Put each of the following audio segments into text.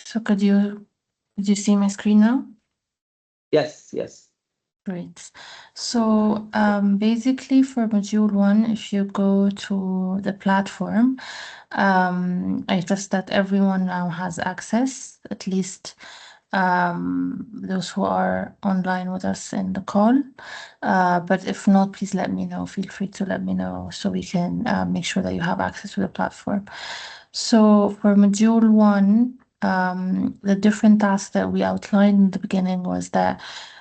So could you see my screen now? Yes, yes. Great. So basically for module 1, if you go to the platform, I trust that everyone now has access, at least those who are online with us in the call. But if not, please let me know. Feel free to let me know so we can make sure that you have access to the platform. So for module 1, the different tasks that we outlined in the beginning was that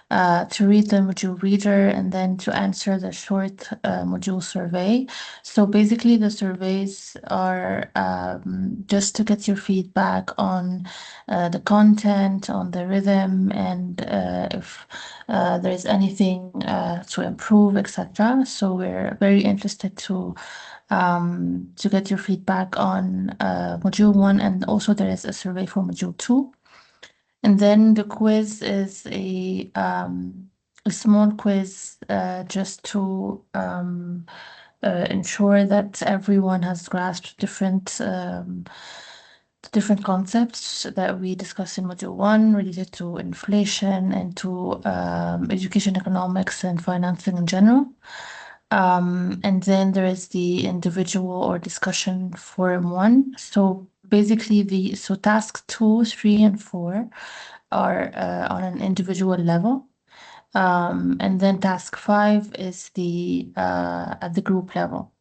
to read the module reader and then to answer the short module survey. So basically the surveys are just to get your feedback on the content, on the rhythm, and if there's anything to improve, etc. So we're very interested to get your feedback on module 1, and also there is a survey for module 2. And then the quiz is a small quiz just to ensure that everyone has grasped different concepts that we discussed in module 1 related to inflation and to education economics and financing in general. And then there is the individual or discussion forum 1. So basically so task 2, 3, and 4 are on an individual level. And then task 5 is at the group level.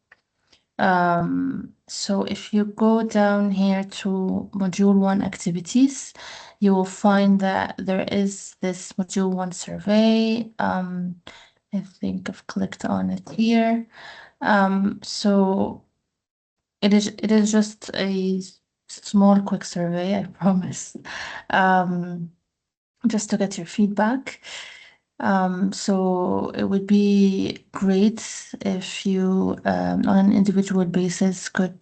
So if you go down here to module 1 activities, you will find that there is this module 1 survey. I think I've clicked on it here. So it is just a small quick survey, I promise. Just to get your feedback. So it would be great if you, on an individual basis, could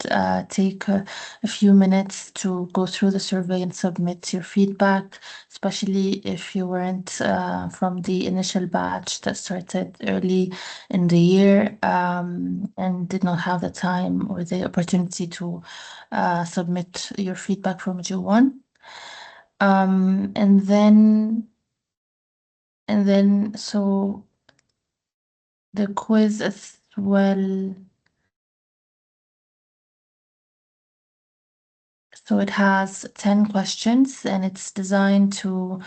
take a few minutes to go through the survey and submit your feedback, especially if you weren't from the initial batch that started early in the year and did not have the time or the opportunity to submit your feedback for module 1. And then so the quiz as well. So it has 10 questions and it's designed to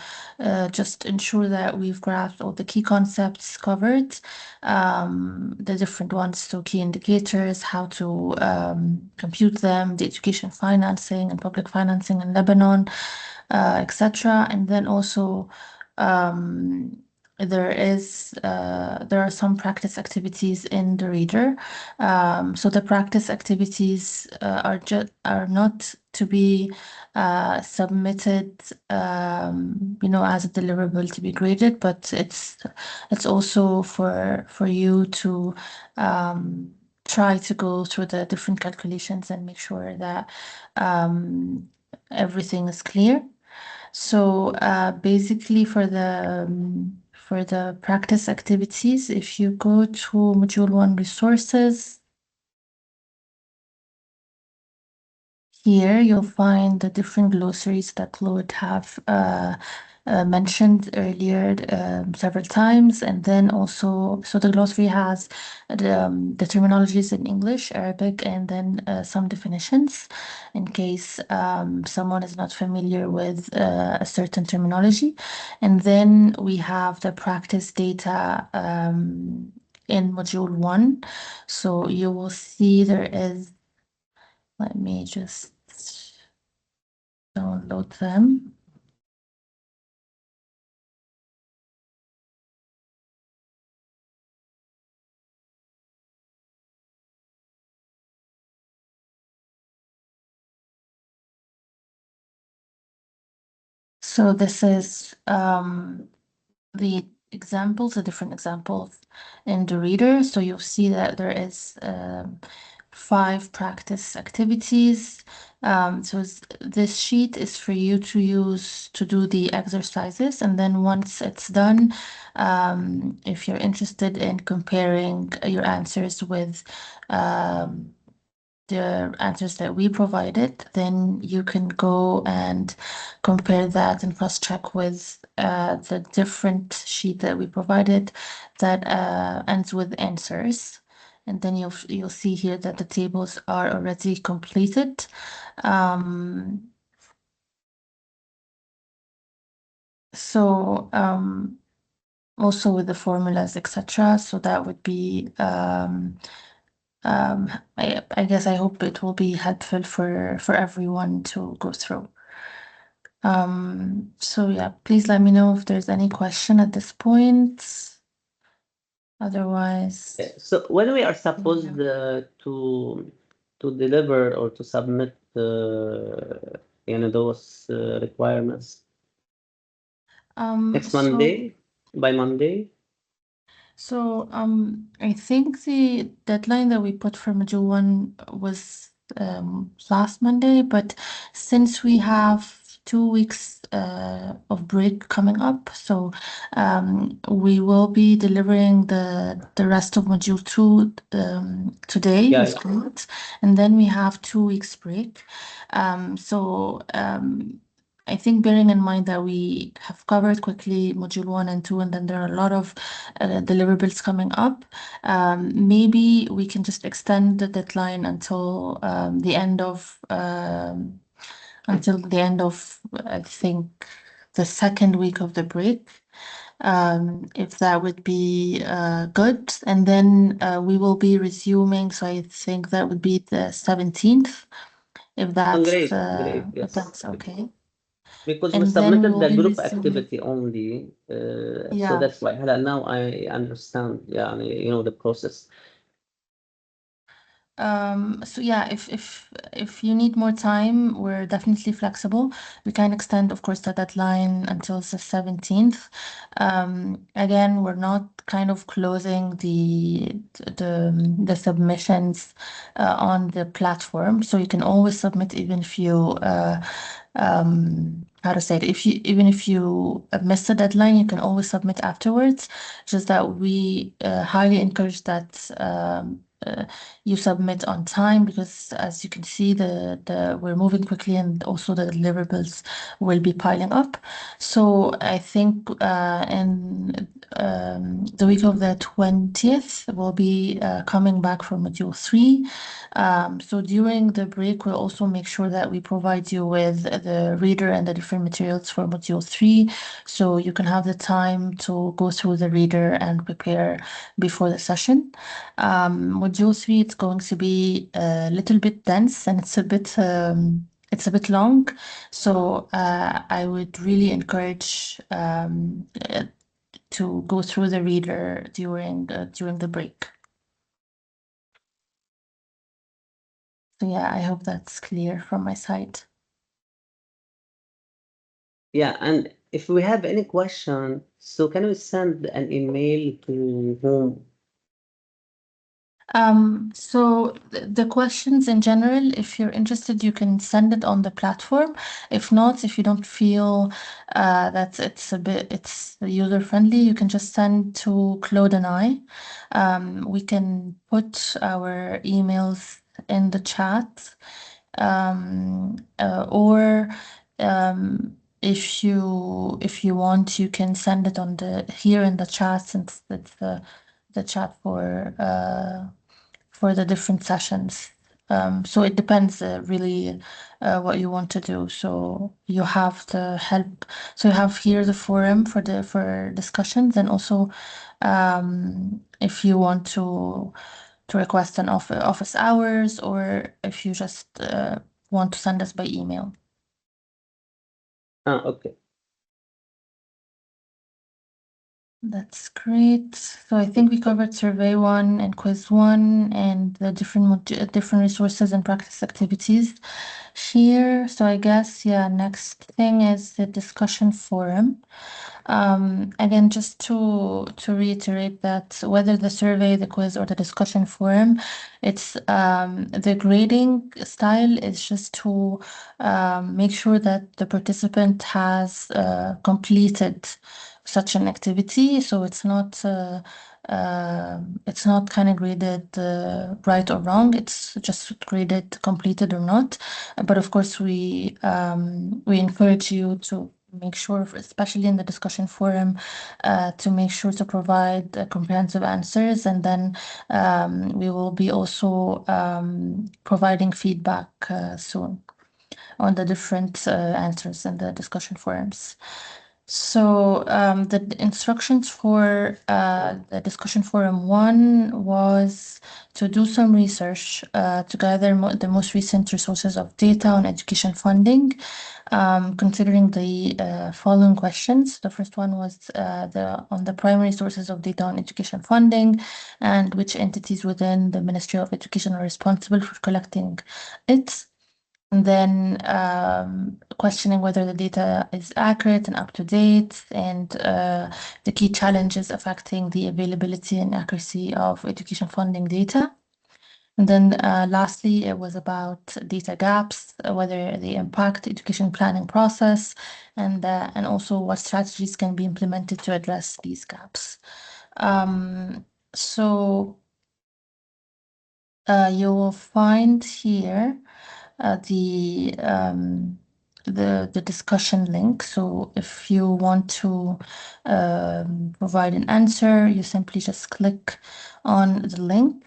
just ensure that we've grasped all the key concepts covered, the different ones, so key indicators, how to compute them, the education financing and public financing in Lebanon, etc. And then also there are some practice activities in the reader. So the practice activities are not to be submitted, as a deliverable to be graded, but it's also for you to try to go through the different calculations and make sure that everything is clear. So basically for the practice activities, if you go to module 1 resources, here you'll find the different glossaries that Claude have mentioned earlier several times, and then also, so the glossary has the terminologies in English, Arabic, and then some definitions in case someone is not familiar with a certain terminology. And then we have the practice data in module 1. So you will see there is, let me just download them. So this is the examples, the different examples in the reader. So you'll see that there is 5 practice activities. So this sheet is for you to use to do the exercises. And then once it's done, if you're interested in comparing your answers with the answers that we provided, then you can go and compare that and cross-check with the different sheet that we provided that ends with answers. And then you'll see here that the tables are already completed. So also with the formulas, etc. So that would be I guess I hope it will be helpful for everyone to go through. So yeah, please let me know if there's any question at this point. Otherwise, So when we are yeah. supposed to deliver or to submit those requirements next So Monday, by Monday? So, I think the deadline that we put for module one was last Monday, but since we have 2 weeks of break coming up, so we will be delivering the rest of module two today Yeah, with yeah. Grant, and then we have 2 weeks break. I think bearing in mind that we have covered quickly module one and two, and then there are a lot of deliverables coming up, maybe we can just extend the deadline until the end of, I think, the second week of the break, if that would be good. And then we will be resuming, so I think that would be the 17th, if that's Great, great, if yes. that's okay. Because we And then we submitted will the be group resuming. activity only, so Yeah. that's why. Now I understand, yeah, the process. So yeah, if you need more time, we're definitely flexible. We can extend, of course, the deadline until the 17th. Again, we're not kind of closing the submissions on the platform, so you can always submit even if you how to say it, if you even if you miss the deadline, you can always submit afterwards. Just that we highly encourage that you submit on time, because as you can see, we're moving quickly, and also the deliverables will be piling up. So I think in the week of the 20th, we'll be coming back for module three. So during the break, we'll also make sure that we provide you with the reader and the different materials for module three, so you can have the time to go through the reader and prepare before the session. Module three, it's going to be a little bit dense, and it's a bit long. So I would really encourage to go through the reader during the break. So yeah, I hope that's clear from my side. Yeah, and if we have any question, so can we send an email to whom? So the questions in general, if you're interested, you can send it on the platform. If not, if you don't feel that it's user friendly, you can just send to Claude and I. We can put our emails in the chat, or if you want, you can send it on the here in the chat, since it's the chat for the different sessions. So it depends really what you want to do. So you have the help. So you have here the forum for discussions, and also if you want to request an office hours, or if you just want to send us by email. Okay. That's great. So I think we covered survey one and quiz one, and the different resources and practice activities here. So I guess, yeah, next thing is the discussion forum. Again, just to reiterate that whether the survey, the quiz, or the discussion forum, it's the grading style is just to make sure that the participant has completed such an activity. So it's not it's not kind of graded right or wrong. It's just graded completed or not. But of course, we encourage you to make sure, especially in the discussion forum, to make sure to provide comprehensive answers, and then we will be also providing feedback soon on the different answers in the discussion forums. So the instructions for the discussion forum one was to do some research to gather the most recent resources of data on education funding, considering the following questions. The first one was on the primary sources of data on education funding and which entities within the Ministry of Education are responsible for collecting it. And then questioning whether the data is accurate and up to date, and the key challenges affecting the availability and accuracy of education funding data. And then lastly, it was about data gaps, whether they impact education planning process, and also what strategies can be implemented to address these gaps. So you will find here the discussion link. So if you want to provide an answer, you simply just click on the link,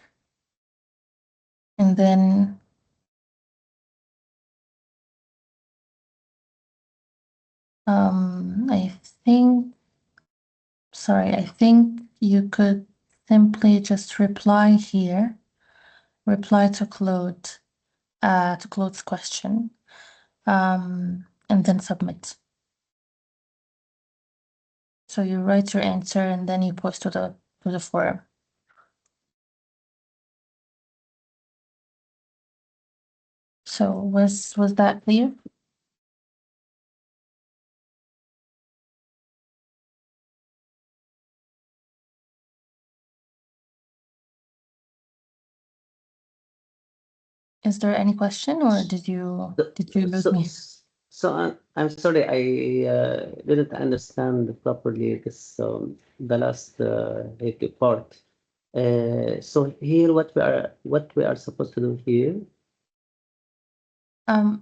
and then I think you could simply just reply here, reply to Claude's question, and then submit. So you write your answer and then you post to the forum. So was that clear? Is there any question, or did you lose me? I'm sorry, I didn't understand properly this the last part. So here, what we are supposed to do here?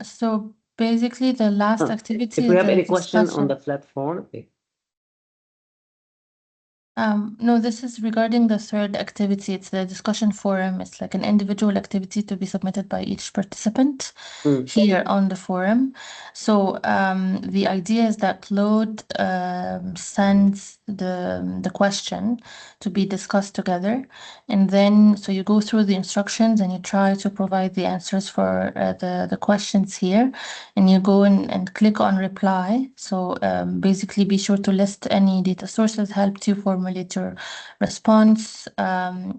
So basically the last activity If we is have the any question on the discussion. platform, No, this is regarding the third activity. It's the discussion forum. It's like an individual activity to be submitted by each participant here on the forum. So the idea is that Claude sends the question to be discussed together, and then so you go through the instructions and you try to provide the answers for the questions here, and you go and click on reply. So basically be sure to list any data sources helped you formulate your response.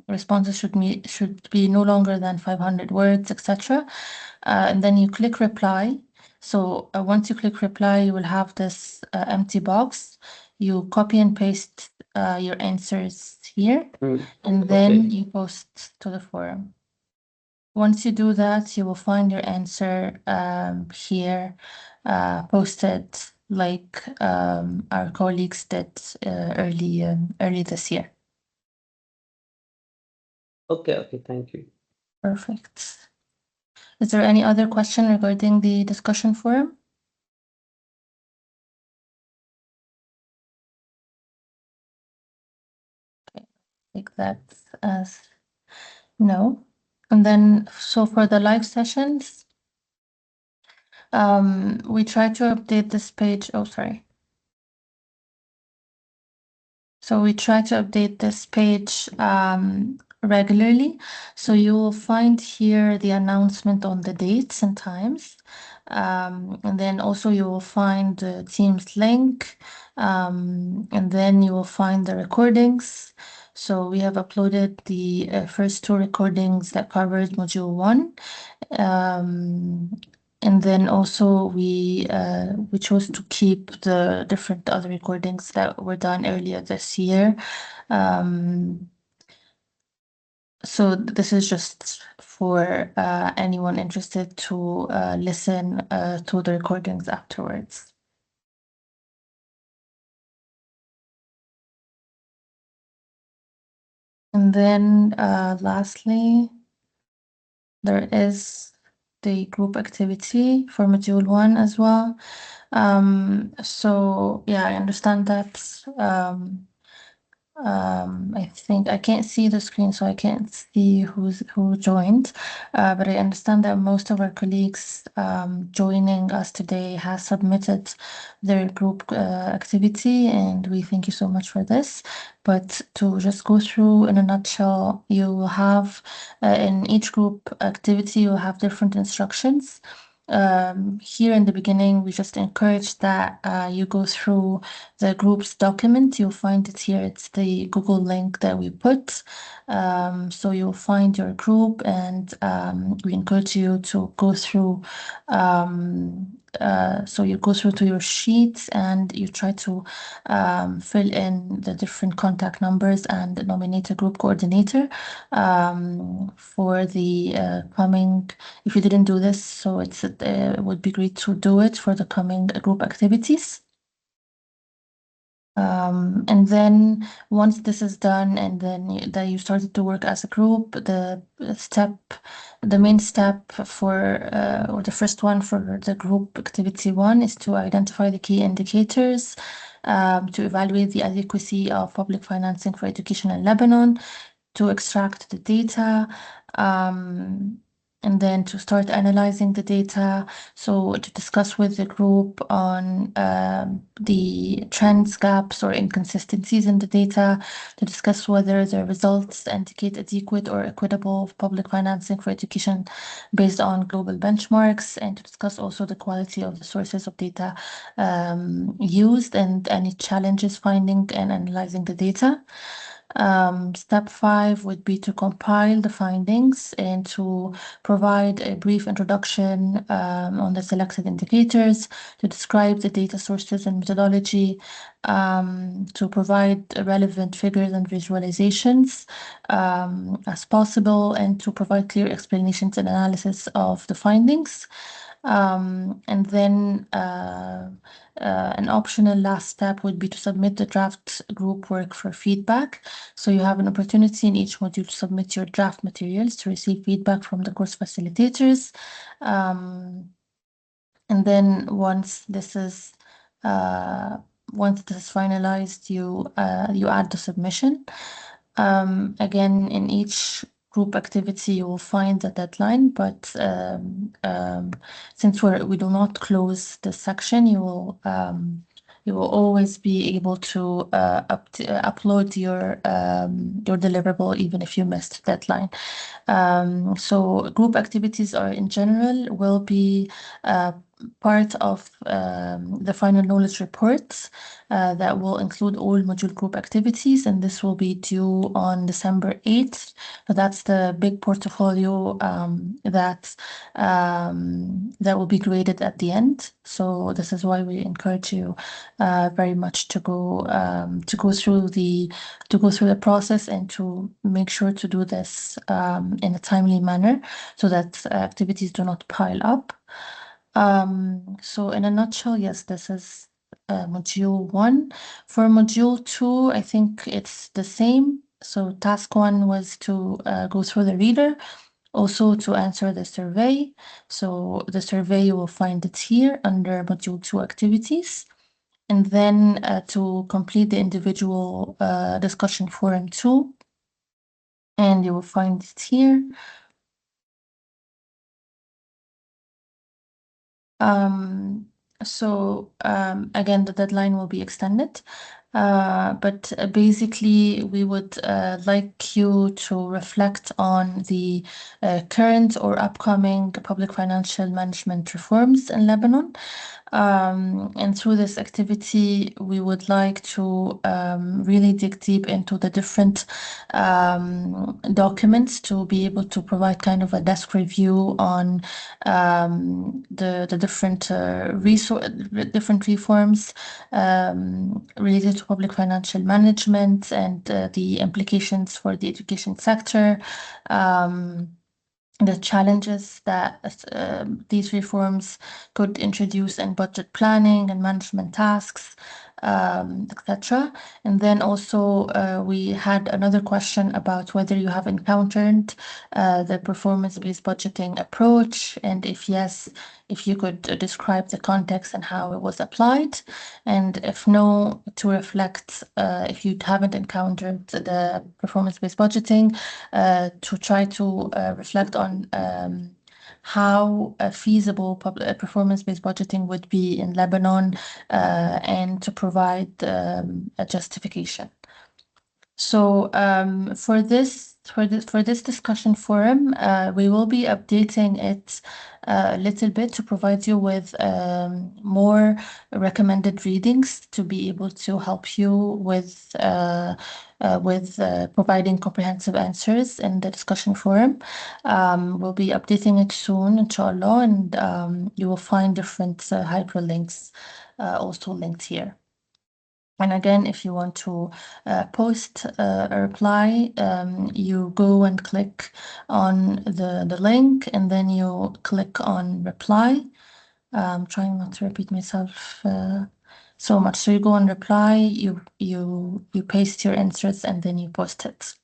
Responses should be no longer than 500 words, etc. And then you click reply. So once you click reply, you will have this empty box. You copy and paste your answers here, and then you post to the forum. Once you do that, you will find your answer here posted like our colleagues did early this year. Okay, thank you. Perfect. Is there any other question regarding the discussion forum? Okay, take that as no. And then, so for the live sessions, we try to update this page. Oh, sorry. So we try to update this page regularly. So you will find here the announcement on the dates and times. And then also you will find the Teams link. And then you will find the recordings. So we have uploaded the first two recordings that covered module 1. And then also we chose to keep the different other recordings that were done earlier this year. So this is just for anyone interested to listen to the recordings afterwards. And then lastly, there is the group activity for module 1 as well. So yeah, I understand that I think I can't see the screen, so I can't see who joined. But I understand that most of our colleagues joining us today has submitted their group activity, and we thank you so much for this. But to just go through in a nutshell, you will have in each group activity, you'll have different instructions. Here in the beginning, we just encourage that you go through the group's document. You'll find it here. It's the Google link that we put. So you'll find your group, and we encourage you to go through. So you go through to your sheets and you try to fill in the different contact numbers and nominate a group coordinator for the coming. If you didn't do this, so it would be great to do it for the coming group activities. And then once this is done, and then that you started to work as a group, the main step for or the first one for the group activity 1 is to identify the key indicators to evaluate the adequacy of public financing for education in Lebanon, to extract the data, and then to start analyzing the data. So to discuss with the group on the trends, gaps, or inconsistencies in the data, to discuss whether the results indicate adequate or equitable public financing for education based on global benchmarks, and to discuss also the quality of the sources of data used and any challenges finding and analyzing the data. Step 5 would be to compile the findings and to provide a brief introduction on the selected indicators, to describe the data sources and methodology, to provide relevant figures and visualizations as possible, and to provide clear explanations and analysis of the findings. And then an optional last step would be to submit the draft group work for feedback. So you have an opportunity in each module to submit your draft materials to receive feedback from the course facilitators. And then once this is finalized, you add the submission. Again, in each group activity, you will find the deadline, but since we do not close the section, you will always be able to upload your deliverable even if you missed the deadline. So group activities are in general will be part of the final knowledge reports that will include all module group activities, and this will be due on December 8th. So that's the big portfolio that will be graded at the end. So this is why we encourage you very much to go through the process and to make sure to do this in a timely manner so that activities do not pile up. So in a nutshell, yes, this is module 1. For module 2, I think it's the same. So task 1 was to go through the reader, also to answer the survey. So the survey, you will find it here under module 2 activities. And then to complete the individual discussion forum 2, and you will find it here. So again, the deadline will be extended, but basically we would like you to reflect on the current or upcoming public financial management reforms in Lebanon. And through this activity, we would like to really dig deep into the different documents to be able to provide kind of a desk review on the different different reforms related to public financial management and the implications for the education sector. The challenges that these reforms could introduce in budget planning and management tasks, etc. And then also we had another question about whether you have encountered the performance-based budgeting approach, and if yes, if you could describe the context and how it was applied, and if no, to reflect if you haven't encountered the performance-based budgeting, to try to reflect on how feasible performance-based budgeting would be in Lebanon, and to provide a justification. So for this discussion forum, we will be updating it a little bit to provide you with more recommended readings to be able to help you with providing comprehensive answers in the discussion forum. We'll be updating it soon, inshallah, and you will find different hyperlinks also linked here. And again, if you want to post a reply, you go and click on the link, and then you click on reply. I'm trying not to repeat myself so much. So you go on reply, you paste your answers, and then you post it.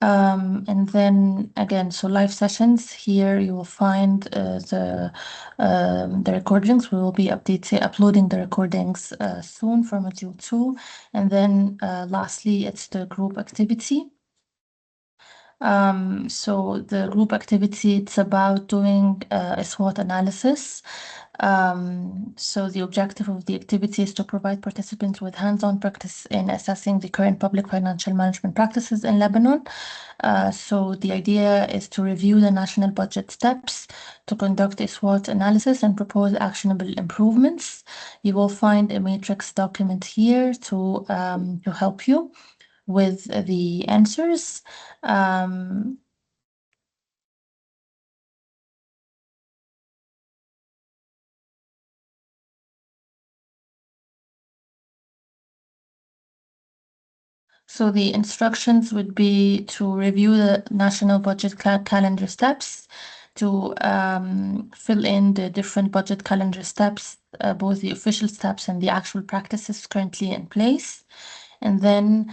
And then again, so live sessions here, you will find the recordings. We will be uploading the recordings soon for module 2. And then lastly, it's the group activity. So the group activity, it's about doing a SWOT analysis. So the objective of the activity is to provide participants with hands-on practice in assessing the current public financial management practices in Lebanon. So the idea is to review the national budget steps, to conduct a SWOT analysis and propose actionable improvements. You will find a matrix document here to help you with the answers. So the instructions would be to review the national budget calendar steps, to fill in the different budget calendar steps, both the official steps and the actual practices currently in place. And then,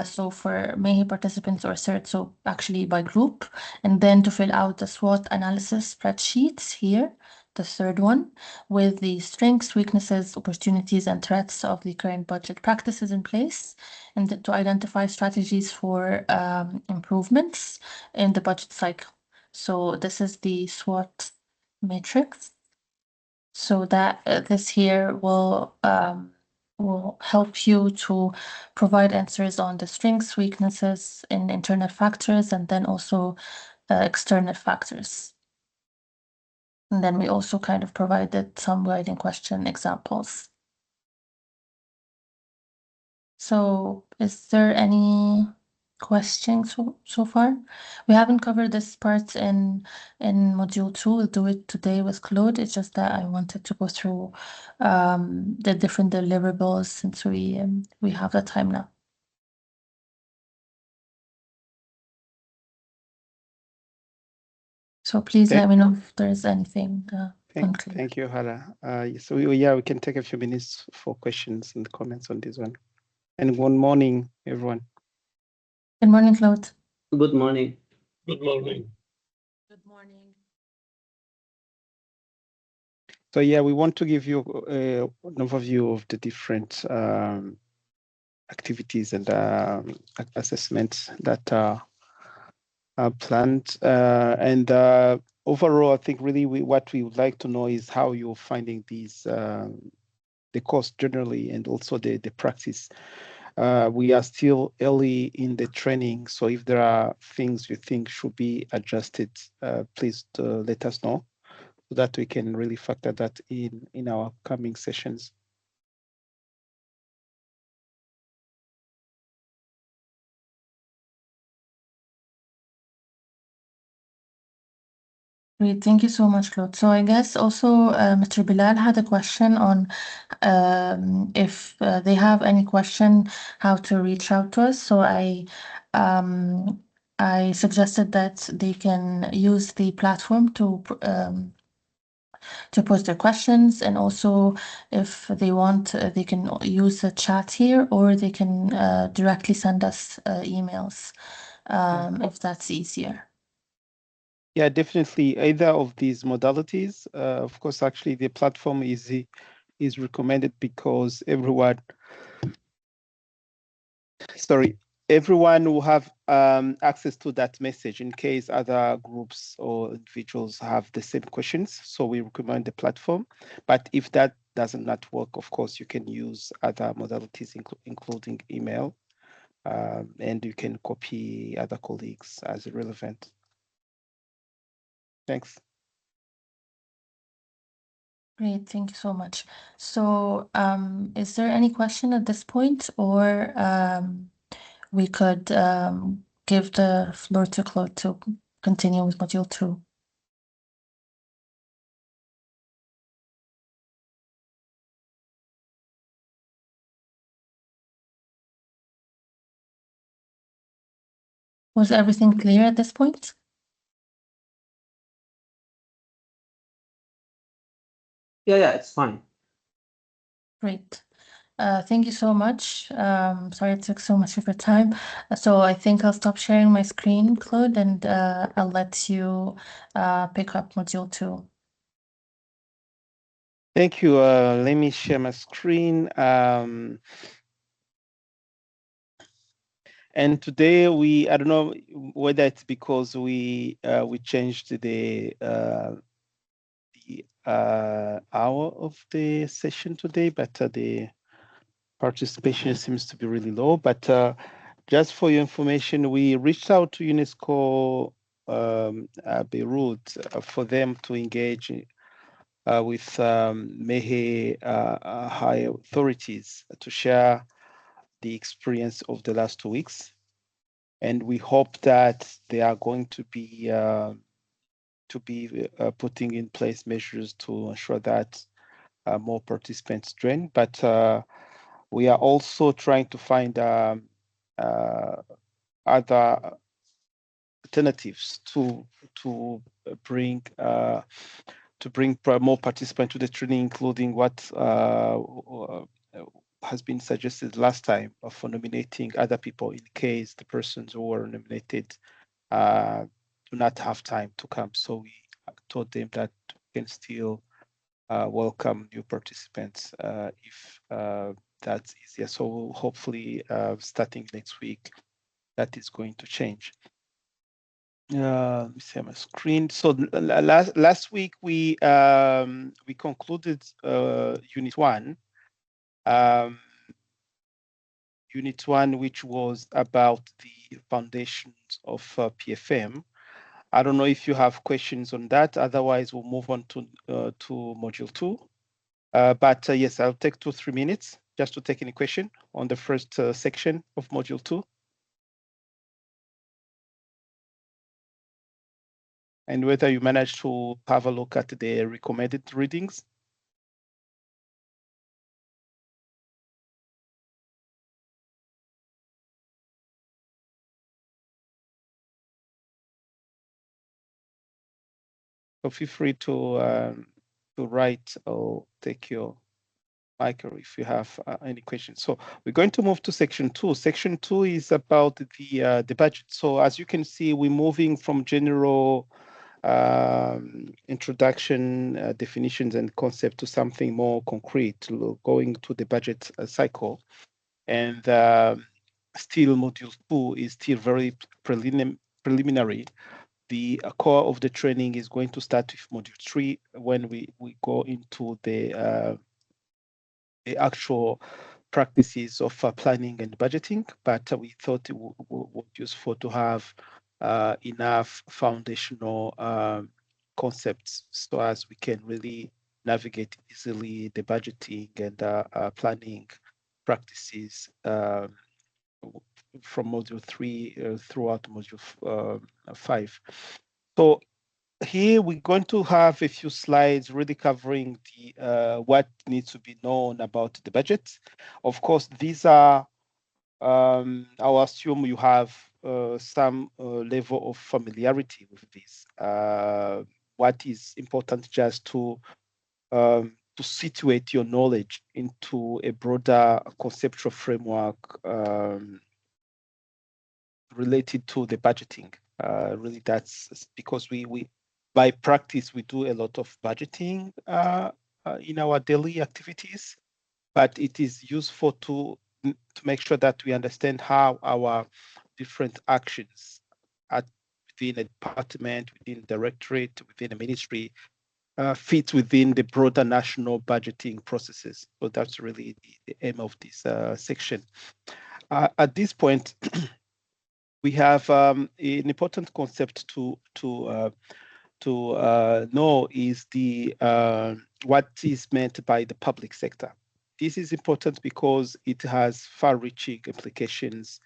so for MEHI participants or CERT, so actually by group, and then to fill out the SWOT analysis spreadsheets here, the third one, with the strengths, weaknesses, opportunities, and threats of the current budget practices in place, and to identify strategies for improvements in the budget cycle. So this is the SWOT matrix. So that this here will help you to provide answers on the strengths, weaknesses, and internal factors, and then also external factors. And then we also kind of provided some guiding question examples. So is there any questions so far? We haven't covered this part in module 2. We'll do it today with Claude. It's just that I wanted to go through the different deliverables since we have the time now. So please let me know if there's anything unclear. Thank you, Hala. So yeah, we can take a few minutes for questions and comments on this one. And good morning, everyone. Good morning, Claude. Good morning. Good morning. Good morning. So yeah, we want to give you an overview of the different activities and assessments that are planned. And overall, I think really what we would like to know is how you're finding these, the course generally, and also the practice. We are still early in the training, so if there are things you think should be adjusted, please let us know so that we can really factor that in our coming sessions. Great, thank you so much, Claude. So I guess also Mr. Bilal had a question on if they have any question, how to reach out to us. So I suggested that they can use the platform to to post their questions, and also if they want, they can use the chat here, or they can directly send us emails if that's easier. Yeah, definitely either of these modalities. Of course, actually, the platform is recommended because everyone will have access to that message in case other groups or individuals have the same questions. So we recommend the platform. But if that doesn't not work, of course, you can use other modalities, including email, and you can copy other colleagues as relevant. Thanks. Great, thank you so much. So, is there any question at this point, or we could give the floor to Claude to continue with module 2? Was everything clear at this point? Yeah, it's fine. Great. Thank you so much. Sorry it took so much of your time. So I think I'll stop sharing my screen, Claude, and I'll let you pick up module 2. Thank you. Let me share my screen. And today I don't know whether it's because we changed the hour of the session today, but the participation seems to be really low. But just for your information, we reached out to UNESCO Beirut for them to engage with MEHE high authorities to share the experience of the last 2 weeks. And we hope that they are going to be putting in place measures to ensure that more participants join. But we are also trying to find other alternatives to bring more participants to the training, including what has been suggested last time for nominating other people in case the persons who were nominated do not have time to come. So we told them that we can still welcome new participants if that's easier. So hopefully starting next week, that is going to change. Let me see my screen. So last week we concluded unit 1. Unit 1, which was about the foundations of PFM. I don't know if you have questions on that. Otherwise, we'll move on to module 2. But yes, I'll take 2-3 minutes just to take any question on the first section of module 2. And whether you managed to have a look at the recommended readings. So feel free to write or take your mic or if you have any questions. So we're going to move to section 2. Section 2 is about the budget. So as you can see, we're moving from general introduction, definitions and concept to something more concrete, going to the budget cycle. And still module 2 is still very preliminary. The core of the training is going to start with module 3 when we go into the actual practices of planning and budgeting. But we thought it would be useful to have enough foundational concepts so as we can really navigate easily the budgeting and planning practices from module 3 throughout module 5. So here we're going to have a few slides really covering the what needs to be known about the budget. Of course, these are I'll assume you have some level of familiarity with this. What is important just to to situate your knowledge into a broader conceptual framework related to the budgeting. Really, that's because we by practice we do a lot of budgeting in our daily activities, but it is useful to make sure that we understand how our different actions at within a department, within a directorate, within a ministry fit within the broader national budgeting processes. So that's really the aim of this section. At this point, we have an important concept to know is the what is meant by the public sector. This is important because it has far-reaching implications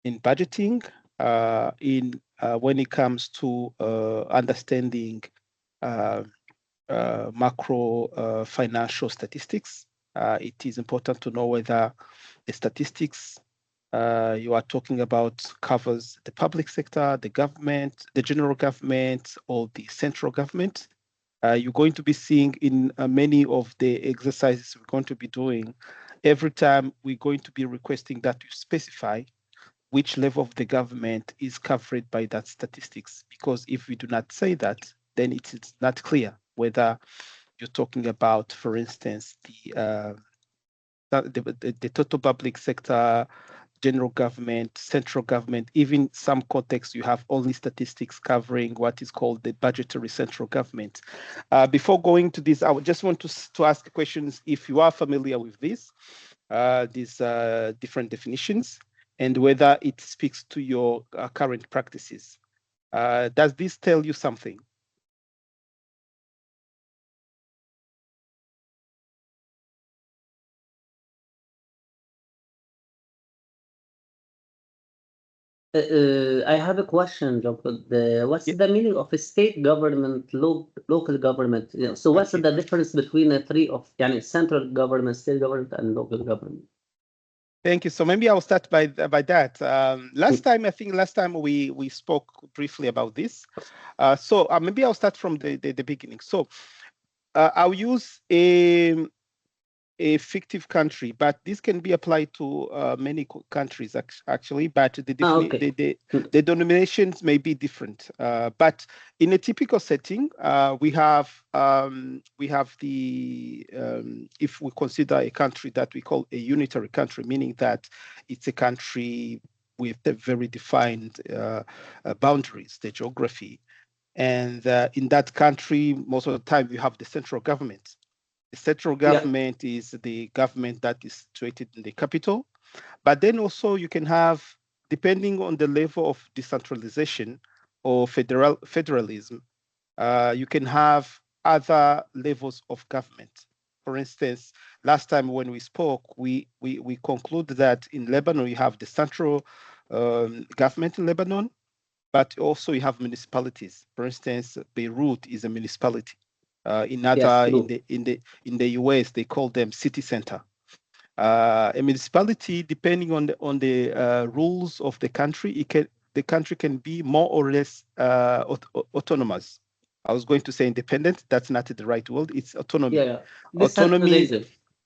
in budgeting, when it comes to understanding macro financial statistics. It is important to know whether the statistics you are talking about covers the public sector, the government, the general government, or the central government. You're going to be seeing in many of the exercises we're going to be doing, every time we're going to be requesting that you specify which level of the government is covered by that statistics. Because if we do not say that, then it is not clear whether you're talking about, for instance, the total public sector, general government, central government. Even some contexts, you have only statistics covering what is called the budgetary central government. Before going to this, I would just want to ask questions if you are familiar with these different definitions and whether it speaks to your current practices. Does this tell you something? I have a question, Jean-Claude. What's Yeah. the meaning of a state government, local government? So what's Okay. the difference between the three of central government, state government, and local government? Thank you. So maybe I'll start by that. Last time we spoke briefly about this. So maybe I'll start from the beginning. So I'll use a fictive country, but this can be applied to many countries actually, but Okay. the denominations may be different. But in a typical setting, we have the if we consider a country that we call a unitary country, meaning that it's a country with a very defined boundaries, the geography. And in that country, most of the time, you have the central government. The central government is the government that is situated in the capital. But then also you can have, depending on the level of decentralization or federalism, you can have other levels of government. For instance, last time when we spoke, we concluded that in Lebanon, you have the central government in Lebanon, but also you have municipalities. For instance, Beirut is a municipality. In the US, they call them city center. A municipality, depending on the rules of the country, the country can be more or less autonomous. I was going to say independent. That's not the right word. It's autonomy. Yeah. Autonomy.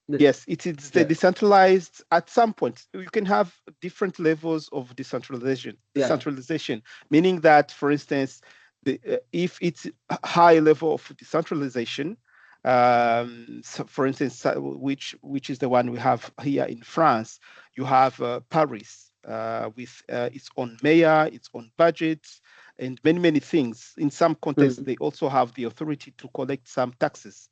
Yes, it is decentralized. At some point, you can have different levels of decentralization. Decentralization, meaning that, for instance, if it's a high level of decentralization, so for instance, which is the one we have here in France, you have Paris with its own mayor, its own budget, and many things. In some contexts, they also have the authority to collect some taxes.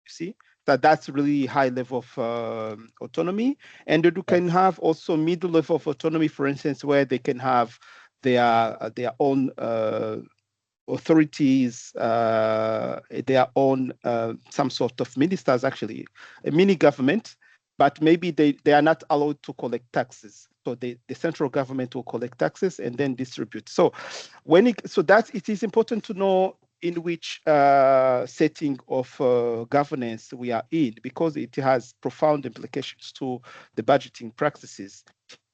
You see? That's really high level of autonomy. And you can have also middle level of autonomy, for instance, where they can have their own authorities, their own some sort of ministers, actually, a mini government, but maybe they are not allowed to collect taxes. So the central government will collect taxes and then distribute. So it is important to know in which setting of governance we are in, because it has profound implications to the budgeting practices.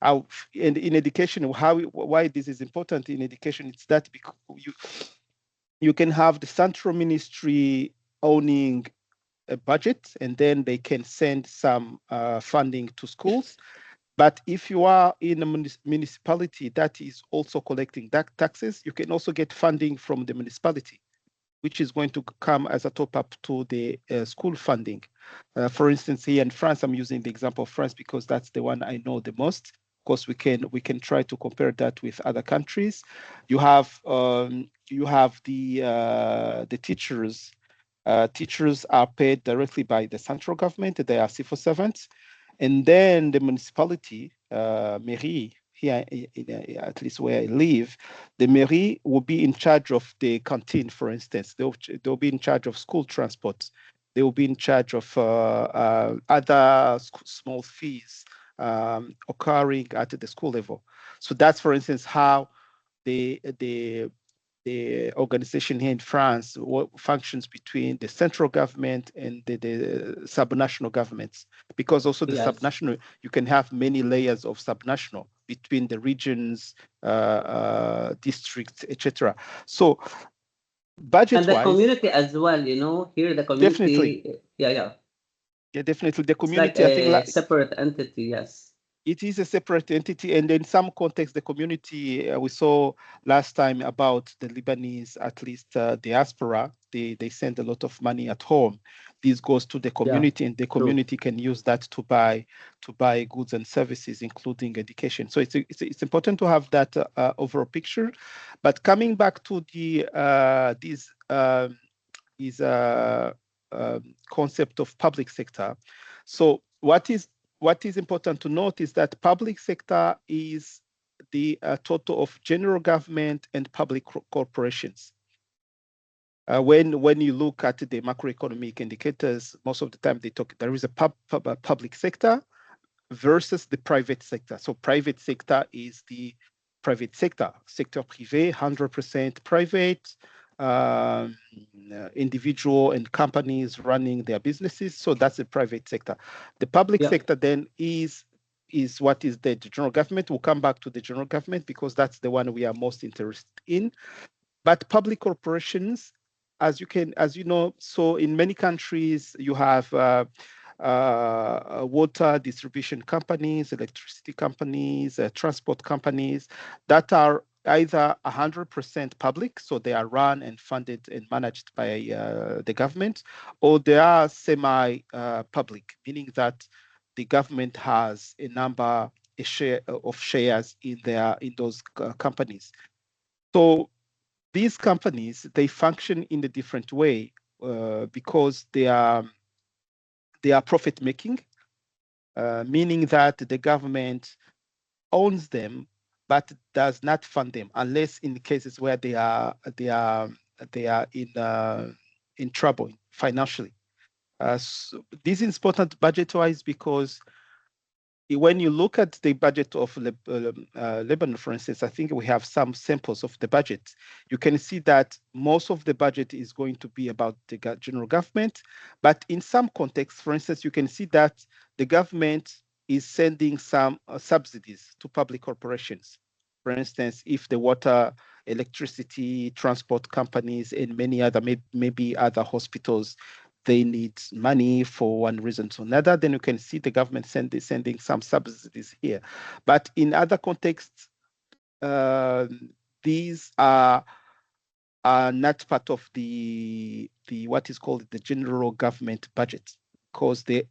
And in education, why this is important in education, it's that because you can have the central ministry owning a budget, and then they can send some funding to schools. But if you are in a municipality that is also collecting taxes, you can also get funding from the municipality, which is going to come as a top up to the school funding. For instance, here in France, I'm using the example of France because that's the one I know the most. Of course, we can try to compare that with other countries. You have the teachers. Teachers are paid directly by the central government. They are civil servants, and then the municipality, mairie, here at least where I live, the mairie will be in charge of the canteen, for instance. They'll be in charge of school transport. They will be in charge of other small fees occurring at the school level. So that's, for instance, how the organization here in France functions between the central government and the subnational governments, because also the subnational, you can have many layers of subnational between the regions, districts, etc. So budget-wise, and the community as well, you know, here the community, definitely, yeah, definitely the community. it's like a separate entity, yes. It is a separate entity, and in some context, the community we saw last time about the Lebanese, at least diaspora, they send a lot of money at home. This goes to the community, and the community can use that to buy goods and services, including education. So it's important to have that overall picture. But coming back to the this concept of public sector, so what is important to note is that public sector is the total of general government and public corporations. When you look at the macroeconomic indicators, most of the time there is a public sector versus the private sector. So private sector is the private sector privé, 100% private, individual and companies running their businesses. So that's the private sector. The public sector then is what is the general government. We'll come back to the general government because that's the one we are most interested in. But public corporations, as you know, so in many countries you have water distribution companies, electricity companies, transport companies that are either 100% public, so they are run and funded and managed by the government, or they are semi-public, meaning that the government has a share of shares in those companies. So these companies, they function in a different way because they are profit making, meaning that the government owns them but does not fund them unless in cases where they are in trouble financially. So this is important budget-wise because when you look at the budget of Lebanon, for instance, I think we have some samples of the budget. You can see that most of the budget is going to be about the general government. But in some contexts, for instance, you can see that the government is sending some subsidies to public corporations. For instance, if the water, electricity, transport companies, and many other, maybe other hospitals, they need money for one reason or another, then you can see the government sending some subsidies here. But in other contexts, these are not part of the what is called the general government budget, because they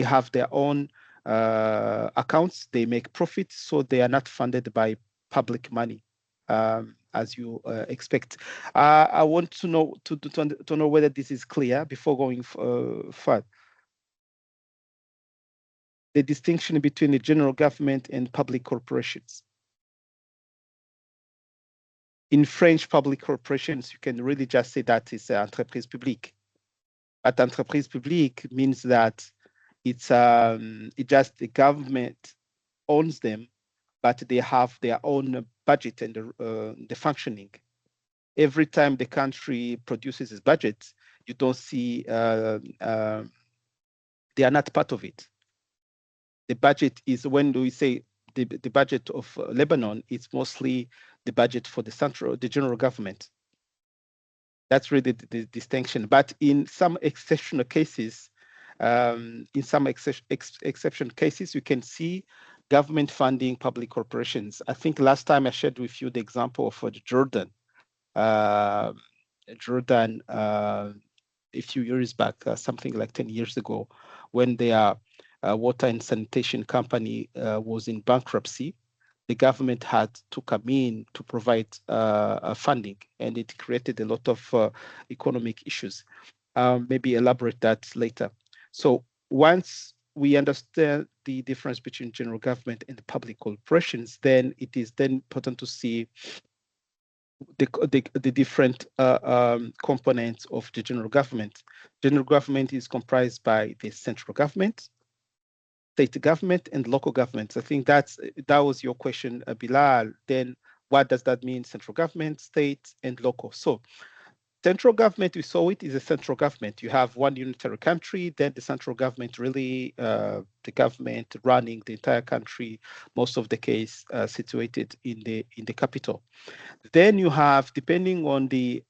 have their own accounts, they make profits, so they are not funded by public money. As you expect. I want to know to know whether this is clear before going further. The distinction between the general government and public corporations. In French, public corporations, you can really just say that it's an entreprise publique. But entreprise publique means that it's just the government owns them, but they have their own budget and the functioning. Every time the country produces its budget, you don't see they are not part of it. The budget is, when we say the budget of Lebanon, it's mostly the budget for the general government. That's really the distinction. But in some exceptional cases, exception cases, you can see government funding public corporations. I think last time I shared with you the example of Jordan. Jordan, a few years back, something like 10 years ago, when their water and sanitation company was in bankruptcy, the government had to come in to provide funding, and it created a lot of economic issues. Maybe elaborate that later. So once we understand the difference between general government and public corporations, then it is then important to see the different components of the general government. General government is comprised by the central government, state government, and local governments. I think that was your question, Bilal. Then what does that mean? Central government, state, and local. So central government, we saw it is a central government. You have one unitary country, then the central government really, the government running the entire country, most of the case situated in the capital. Then you have, depending on the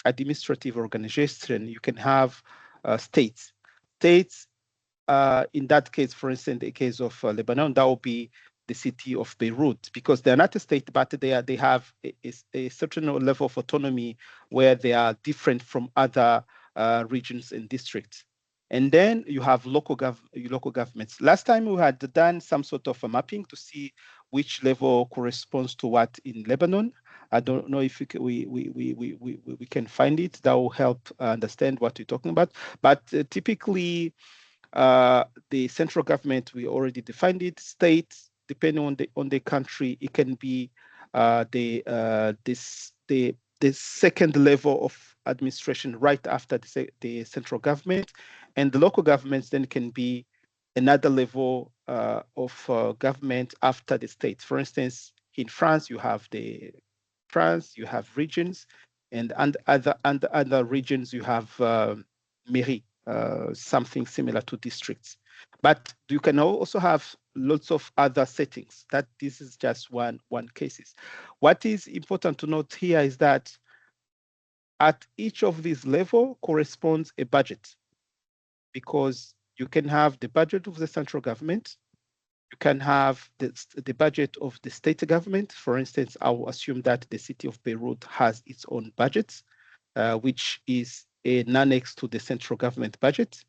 administrative organization, you can have states. States, in that case, for instance, the case of Lebanon, that will be the city of Beirut, because they're not a state, but they have a certain level of autonomy where they are different from other regions and districts. And then you have local governments. Last time we had done some sort of a mapping to see which level corresponds to what in Lebanon. I don't know if we can find it. That will help understand what we're talking about. But typically, the central government, we already defined it. States, depending on the country, it can be the second level of administration right after the central government, and the local governments then can be another level of government after the state. For instance, in France, you have regions, and other regions you have mairie, something similar to districts. But you can also have lots of other settings. That this is just one cases. What is important to note here is that at each of these level corresponds a budget, because you can have the budget of the central government, you can have the budget of the state government. For instance, I will assume that the city of Beirut has its own budget, which is an annex to the central government budget.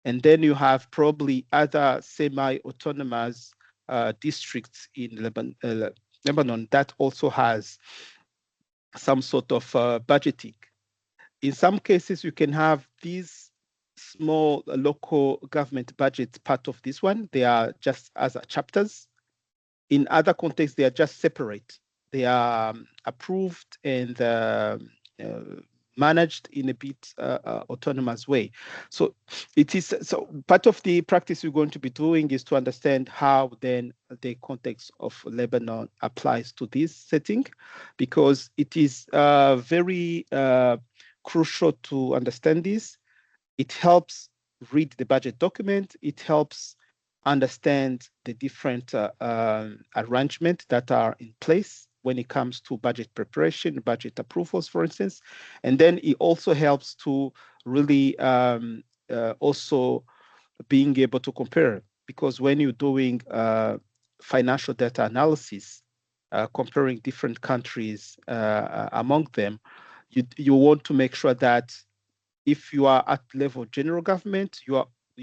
And then you have probably other semi-autonomous districts in Lebanon that also has some sort of budgeting. In some cases, you can have these small local government budgets part of this one. They are just as chapters. In other contexts, they are just separate. They are approved and managed in a bit autonomous way. So part of the practice we're going to be doing is to understand how then the context of Lebanon applies to this setting, because it is very crucial to understand this. It helps read the budget document. It helps understand the different arrangements that are in place when it comes to budget preparation, budget approvals, for instance. And then it also helps to really also being able to compare, because when you're doing financial data analysis, comparing different countries among them, you want to make sure that if you are at level general government, you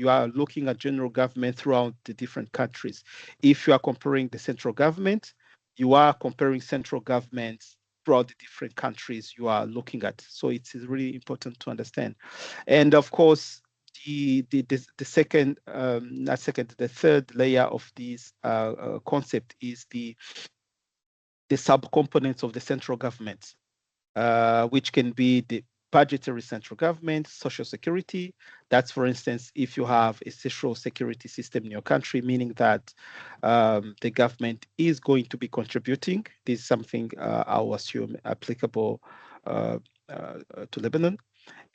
are looking at general government throughout the different countries. If you are comparing the central government, you are comparing central governments throughout the different countries you are looking at. So it's really important to understand. And of course, the third layer of this concept is the subcomponents of the central government, which can be the budgetary central government, social security. That's, for instance, if you have a social security system in your country, meaning that the government is going to be contributing. This is something I'll assume applicable to Lebanon.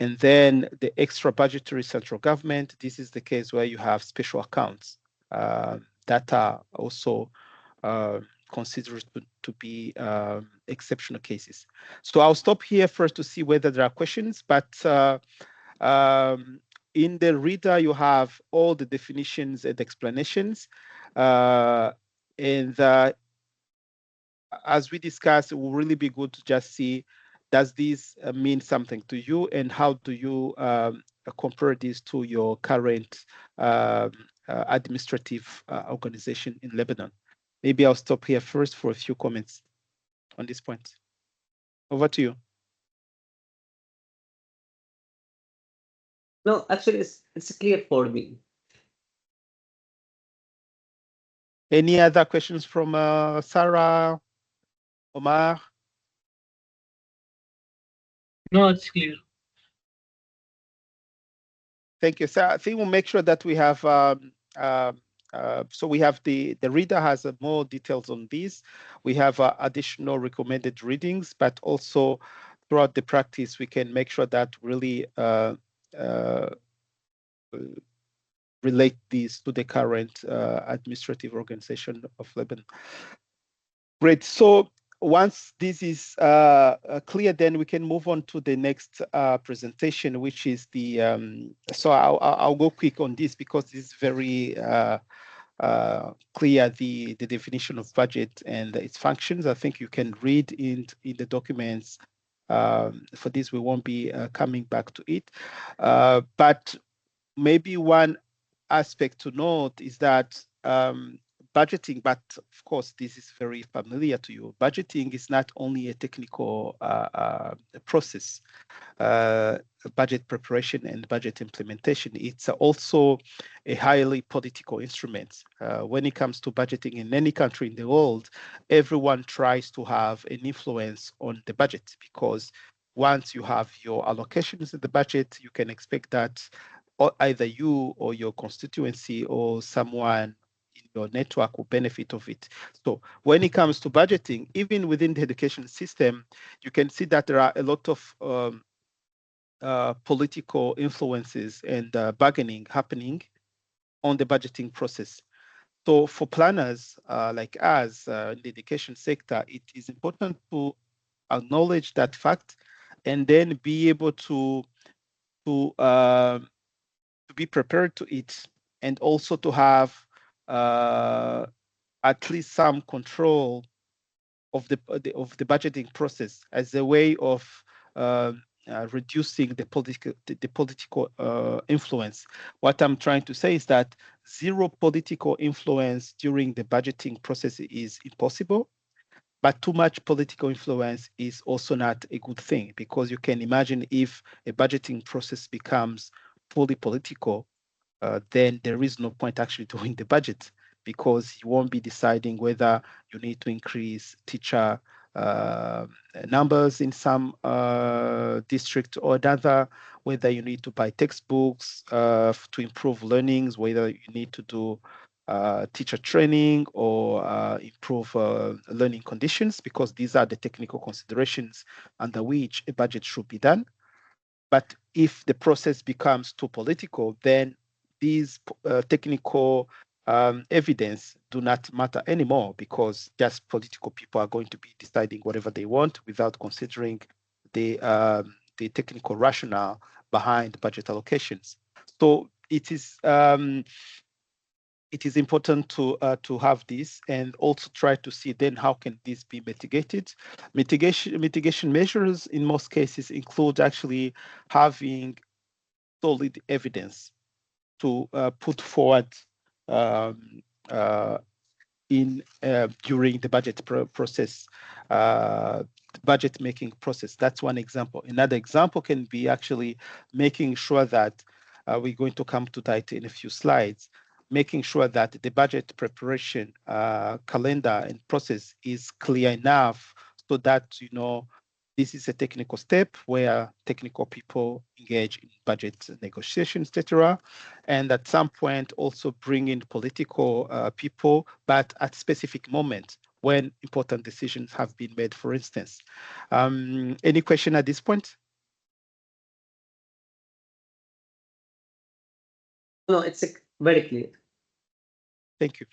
And then the extra budgetary central government, this is the case where you have special accounts that are also considered to be exceptional cases. So I'll stop here first to see whether there are questions, but in the reader, you have all the definitions and explanations. And as we discussed, it will really be good to just see, does this mean something to you, and how do you compare this to your current administrative organization in Lebanon? Maybe I'll stop here first for a few comments on this point. Over to you. No, actually, it's clear for me. Any other questions from Sarah, Omar? No, it's clear. Thank you. So I think we'll make sure that we have so we have the reader has more details on these. We have additional recommended readings, but also throughout the practice, we can make sure that really relate these to the current administrative organization of Lebanon. Great. So once this is clear, then we can move on to the next presentation, which is the, so I'll go quick on this because this is very clear, the definition of budget and its functions. I think you can read in the documents. For this, we won't be coming back to it. But maybe one aspect to note is that budgeting, but of course, this is very familiar to you. Budgeting is not only a technical process, budget preparation and budget implementation. It's also a highly political instrument. When it comes to budgeting in any country in the world, everyone tries to have an influence on the budget, because once you have your allocations in the budget, you can expect that either you or your constituency or someone in your network will benefit of it. So when it comes to budgeting, even within the education system, you can see that there are a lot of political influences and bargaining happening on the budgeting process. So for planners like us in the education sector, it is important to acknowledge that fact and then be able to be prepared to it, and also to have at least some control of the budgeting process as a way of reducing the political influence. What I'm trying to say is that zero political influence during the budgeting process is impossible, but too much political influence is also not a good thing, because you can imagine if a budgeting process becomes fully political, then there is no point actually doing the budget, because you won't be deciding whether you need to increase teacher numbers in some district or another, whether you need to buy textbooks to improve learnings, whether you need to do teacher training or improve learning conditions, because these are the technical considerations under which a budget should be done. But if the process becomes too political, then these technical evidence do not matter anymore, because just political people are going to be deciding whatever they want without considering the technical rationale behind budget allocations. So it is important to have this, and also try to see then how can this be mitigated. Mitigation measures in most cases include actually having solid evidence to put forward during the budget process, budget making process. That's one example. Another example can be actually making sure that we're going to come to that in a few slides, making sure that the budget preparation calendar and process is clear enough, so that this is a technical step where technical people engage in budget negotiations, etc. And at some point also bring in political people, but at specific moments when important decisions have been made, for instance. Any question at this point? No, it's very clear. Thank you.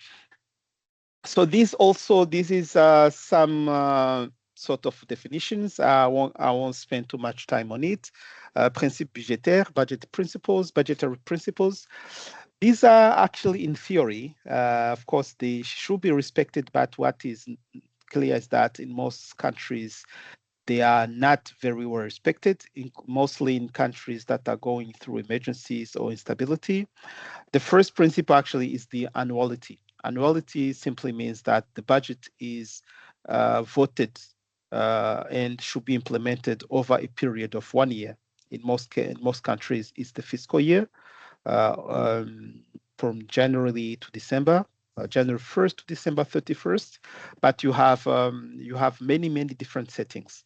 So this is some sort of definitions. I won't spend too much time on it. Principe budgétaire, budget principles, budgetary principles. These are actually in theory. Of course, they should be respected, but what is clear is that in most countries, they are not very well respected, mostly in countries that are going through emergencies or instability. The first principle actually is the annuality. Annuality simply means that the budget is voted and should be implemented over a period of 1 year. In most countries, it's the fiscal year from January to December, January 1st to December 31st. But you have many different settings.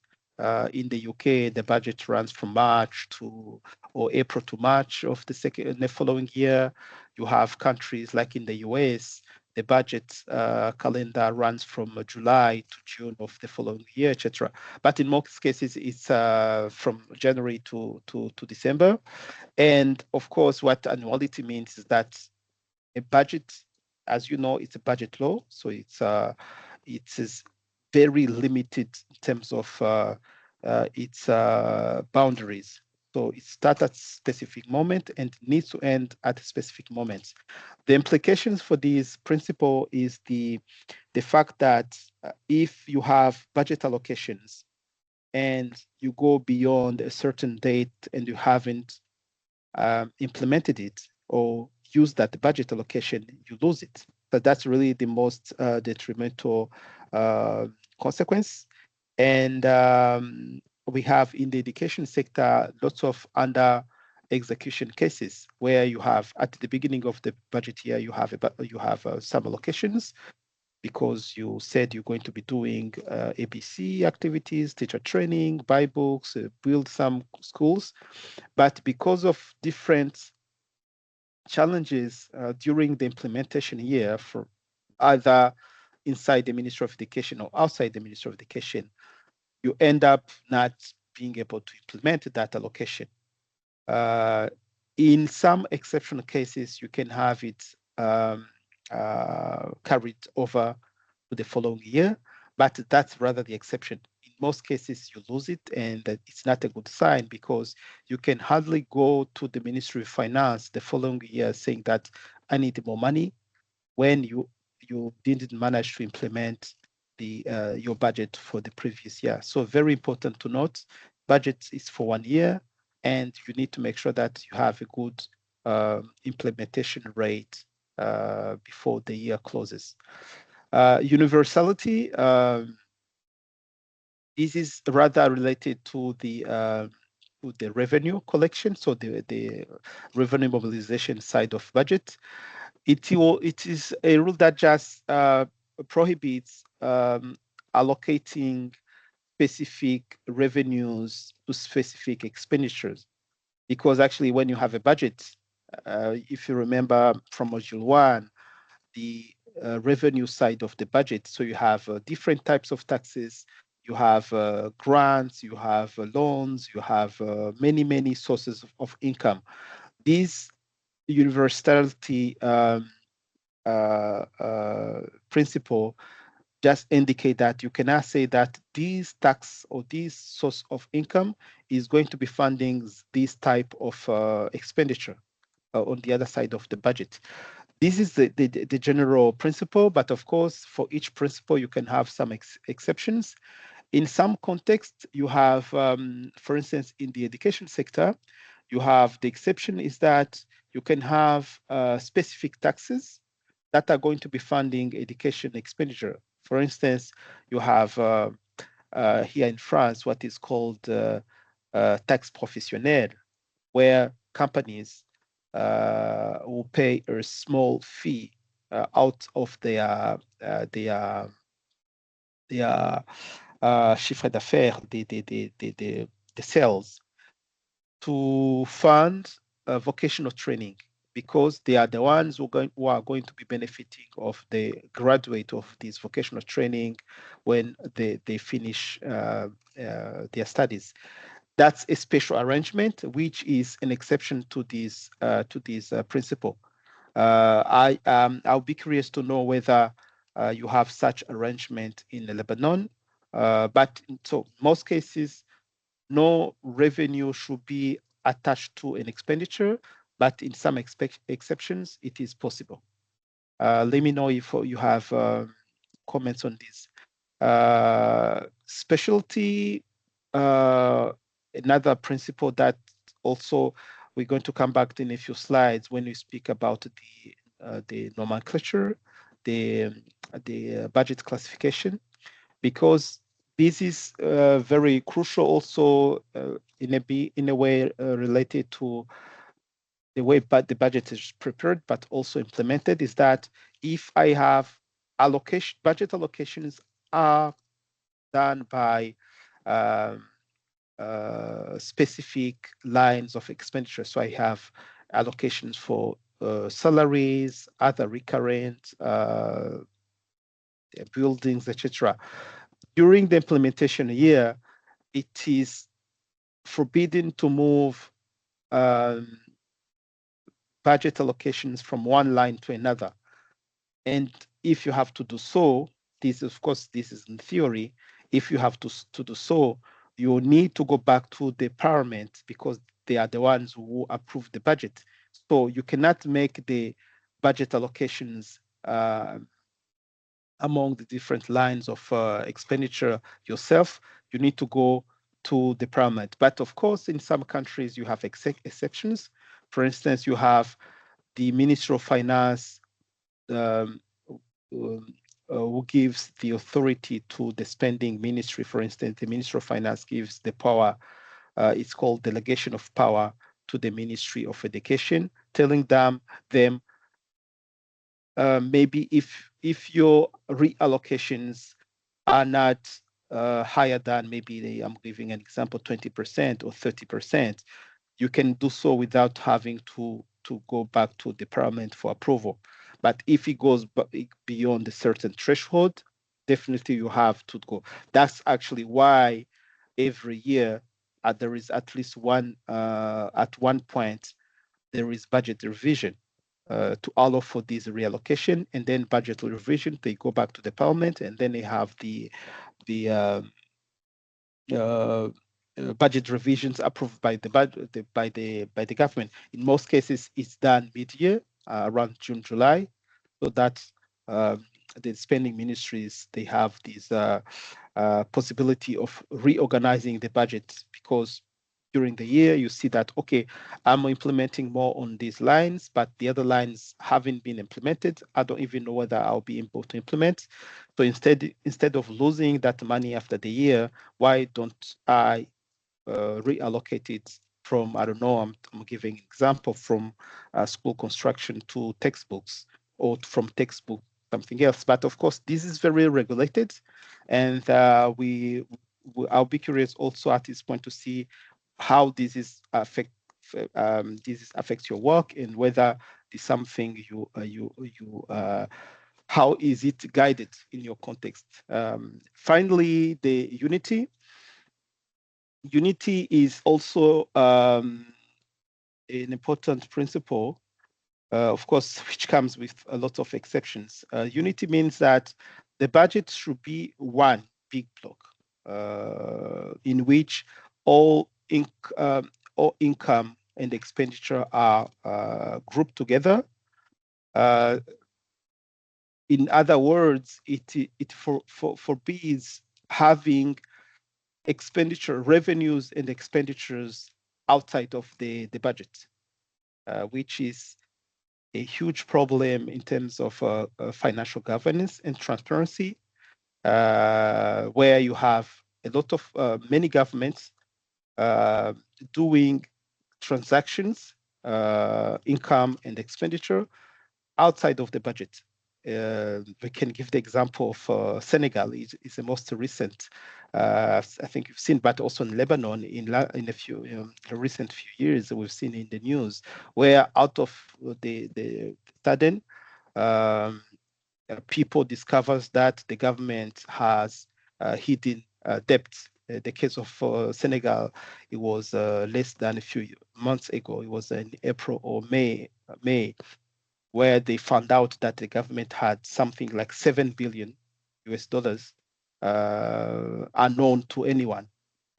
In the UK, the budget runs from March to or April to March of the following year. You have countries like in the US, the budget calendar runs from July to June of the following year, etc. But in most cases, it's from January to December. And of course, what annuality means is that a budget, as you know, it's a budget law, so it is very limited in terms of its boundaries. So it starts at a specific moment and needs to end at a specific moment. The implications for this principle is the fact that if you have budget allocations and you go beyond a certain date and you haven't implemented it or used that budget allocation, you lose it. But that's really the most detrimental consequence. And we have in the education sector lots of under execution cases where you have at the beginning of the budget year you have some allocations because you said you're going to be doing ABC activities, teacher training, buy books, build some schools. But because of different challenges during the implementation year for either inside the Ministry of Education or outside the Ministry of Education, you end up not being able to implement that allocation. In some exceptional cases, you can have it carried over to the following year, but that's rather the exception. In most cases, you lose it, and it's not a good sign because you can hardly go to the Ministry of Finance the following year saying that I need more money when you didn't manage to implement your budget for the previous year. So very important to note, budget is for 1 year, and you need to make sure that you have a good implementation rate before the year closes. Universality, this is rather related to the revenue collection, so the revenue mobilization side of budget. It is a rule that just prohibits allocating specific revenues to specific expenditures. Because actually, when you have a budget, if you remember from Module 1, the revenue side of the budget, so you have different types of taxes, you have grants, you have loans, you have many sources of income. This universality principle just indicate that you cannot say that this tax or this source of income is going to be funding this type of expenditure on the other side of the budget. This is the general principle, but of course, for each principle, you can have some exceptions. In some contexts, you have, for instance, in the education sector, you have the exception is that you can have specific taxes that are going to be funding education expenditure. For instance, you have here in France what is called taxe professionnelle, where companies will pay a small fee out of their chiffre d'affaires, the sales, to fund vocational training because they are the ones who are going to be benefiting of the graduate of this vocational training when they finish their studies. That's a special arrangement, which is an exception to this principle. I'll be curious to know whether you have such arrangement in Lebanon. But so most cases, no revenue should be attached to an expenditure, but in some exceptions, it is possible. Let me know if you have comments on this. Specialty, another principle that also we're going to come back to in a few slides when we speak about the nomenclature, the budget classification, because this is very crucial also in a way related to the way the budget is prepared, but also implemented, is that if I have budget allocations are done by specific lines of expenditure. So I have allocations for salaries, other recurrent buildings, etc. During the implementation year, it is forbidden to move budget allocations from one line to another. And if you have to do so, this is in theory, if you have to do so, you need to go back to the parliament because they are the ones who approve the budget. So you cannot make the budget allocations among the different lines of expenditure yourself. You need to go to the parliament. But of course, in some countries, you have exceptions. For instance, you have the Ministry of Finance who gives the authority to the spending ministry. For instance, the Ministry of Finance gives the power, it's called delegation of power to the Ministry of Education, telling them maybe if your reallocations are not higher than maybe, I'm giving an example, 20% or 30%, you can do so without having to go back to the parliament for approval. But if it goes beyond a certain threshold, definitely you have to go. That's actually why every year there is at least at one point, there is budget revision to allow for this reallocation, and then budget revision, they go back to the parliament, and then they have the budget revisions approved by the government. In most cases, it's done mid-year, around June, July, so that the spending ministries, they have this possibility of reorganizing the budget, because during the year you see that, okay, I'm implementing more on these lines, but the other lines haven't been implemented. I don't even know whether I'll be able to implement. So instead of losing that money after the year, why don't I reallocate it from, I don't know, I'm giving an example, from school construction to textbooks, or from textbook something else. But of course, this is very regulated, and I'll be curious also at this point to see how this affects your work, and whether it's something how is it guided in your context. Finally, the unity. Unity is also an important principle, of course, which comes with a lot of exceptions. Unity means that the budget should be one big block in which all income and expenditure are grouped together. In other words, it forbids having expenditure revenues and expenditures outside of the budget, which is a huge problem in terms of financial governance and transparency, where you have a lot of many governments doing transactions, income and expenditure outside of the budget. We can give the example of Senegal. It's the most recent, I think you've seen, but also in Lebanon, in a few recent few years, we've seen in the news where out of the sudden, people discovers that the government has hidden debts. The case of Senegal, it was less than a few months ago. It was in April or May. where they found out that the government had something like $7 billion unknown to anyone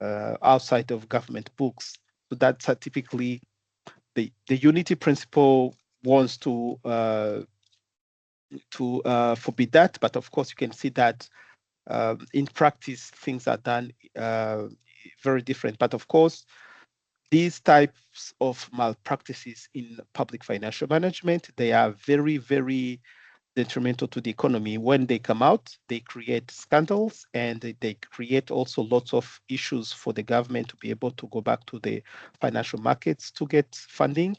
outside of government books. So that's typically the unity principle wants to forbid that, but of course you can see that in practice things are done very different. But of course, these types of malpractices in public financial management, they are very, very detrimental to the economy. When they come out, they create scandals, and they create also lots of issues for the government to be able to go back to the financial markets to get funding.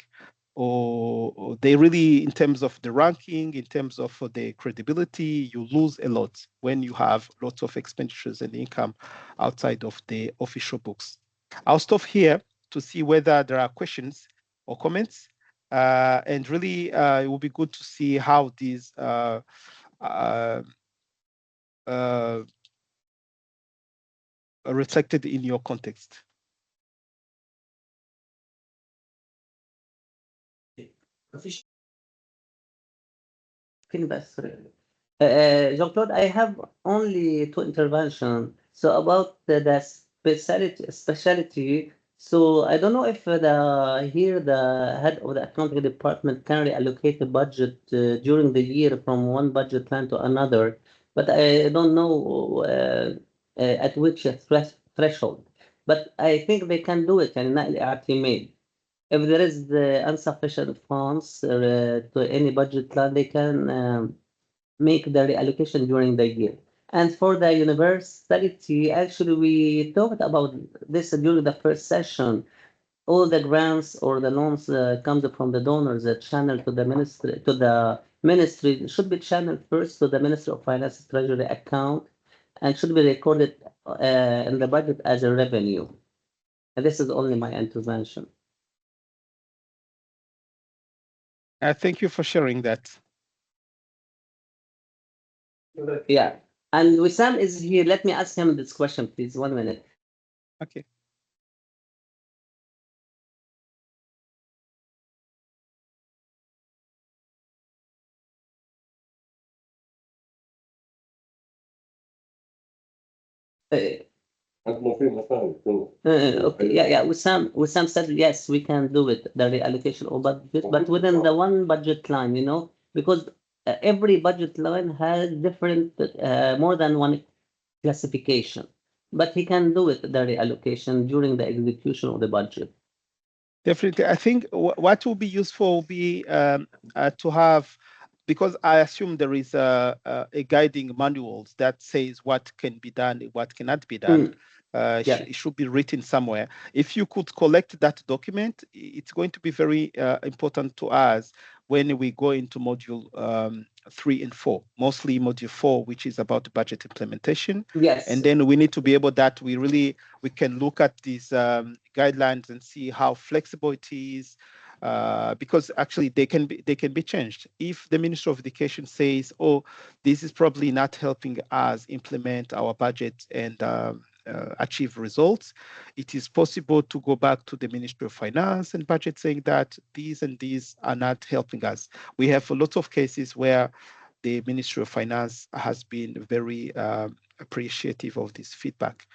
Or they really, in terms of the ranking, in terms of the credibility, you lose a lot when you have lots of expenditures and income outside of the official books. I'll stop here to see whether there are questions or comments. And really, it will be good to see how these reflected in your context. Jean-Claude, I have only two interventions. So about the specialty. So I don't know if the head of the accounting department can reallocate the budget during the year from one budget line to another, but I don't know at which threshold. But I think they can do it, and not if there is the insufficient funds to any budget line, they can make the reallocation during the year. And for the universality, actually, we talked about this during the first session. All the grants or the loans comes from the donors, channel to the ministry. Should be channeled first to the Ministry of Finance Treasury account, and should be recorded in the budget as a revenue. And this is only my intervention. Thank you for sharing that. Yeah. And Wissam is here. Let me ask him this question, please. 1 minute. Okay. Okay. Yeah. Wissam said yes, we can do it, the reallocation of budget, but within the one budget line, because every budget line has different, more than one classification. But he can do it, the reallocation during the execution of the budget. Definitely. I think what will be useful will be to have, because I assume there is a guiding manuals that says what can be done, what cannot be done. It should be written somewhere. If you could collect that document, it's going to be very important to us when we go into module 3 and 4, mostly module 4, which is about budget implementation. Yes. And then we need to be able that we can look at these guidelines and see how flexible it is, because actually they can be changed. If the Minister of Education says, "Oh, this is probably not helping us implement our budget and achieve results," it is possible to go back to the Ministry of Finance and Budget saying that these and these are not helping us. We have a lot of cases where the Ministry of Finance has been very appreciative of this feedback.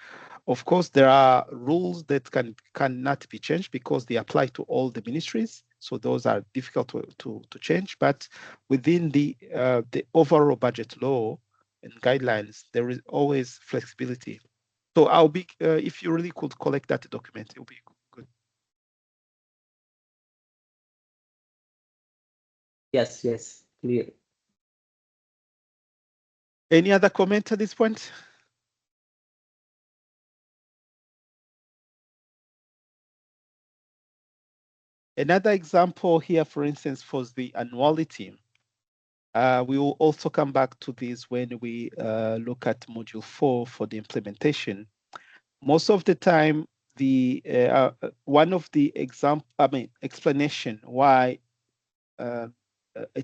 Of course, there are rules that cannot be changed because they apply to all the ministries. So those are difficult to change. But within the overall budget law and guidelines, there is always flexibility. So I'll be, if you really could collect that document, it will be good. Yes, clear. Any other comment at this point? Another example here, for instance, for the annuality. We will also come back to this when we look at module 4 for the implementation. Most of the time, the one of the explanation why a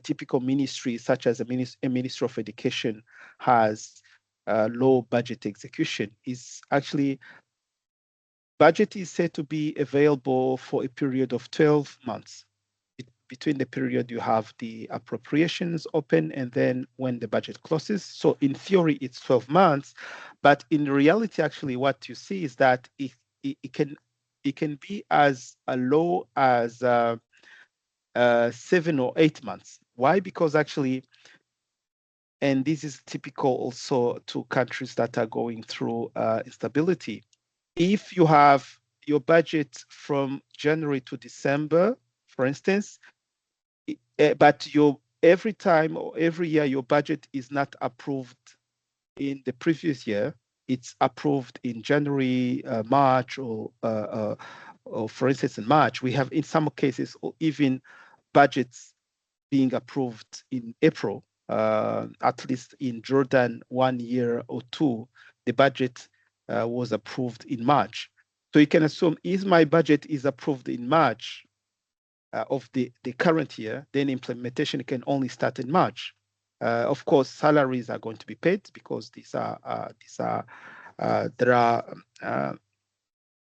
typical ministry, such as a Ministry of Education, has low budget execution is actually budget is said to be available for a period of 12 months. between the period you have the appropriations open and then when the budget closes. So in theory, it's 12 months, but in reality, actually, what you see is that it can be as low as 7 or 8 months. Why? Because actually, and this is typical also to countries that are going through instability. If you have your budget from January to December, for instance, but every time or every year your budget is not approved in the previous year, it's approved in January, March, or for instance in March. We have in some cases or even budgets being approved in April. At least in Jordan, 1 year or two, the budget was approved in March. So you can assume if my budget is approved in March of the current year, then implementation can only start in March. Of course, salaries are going to be paid because there are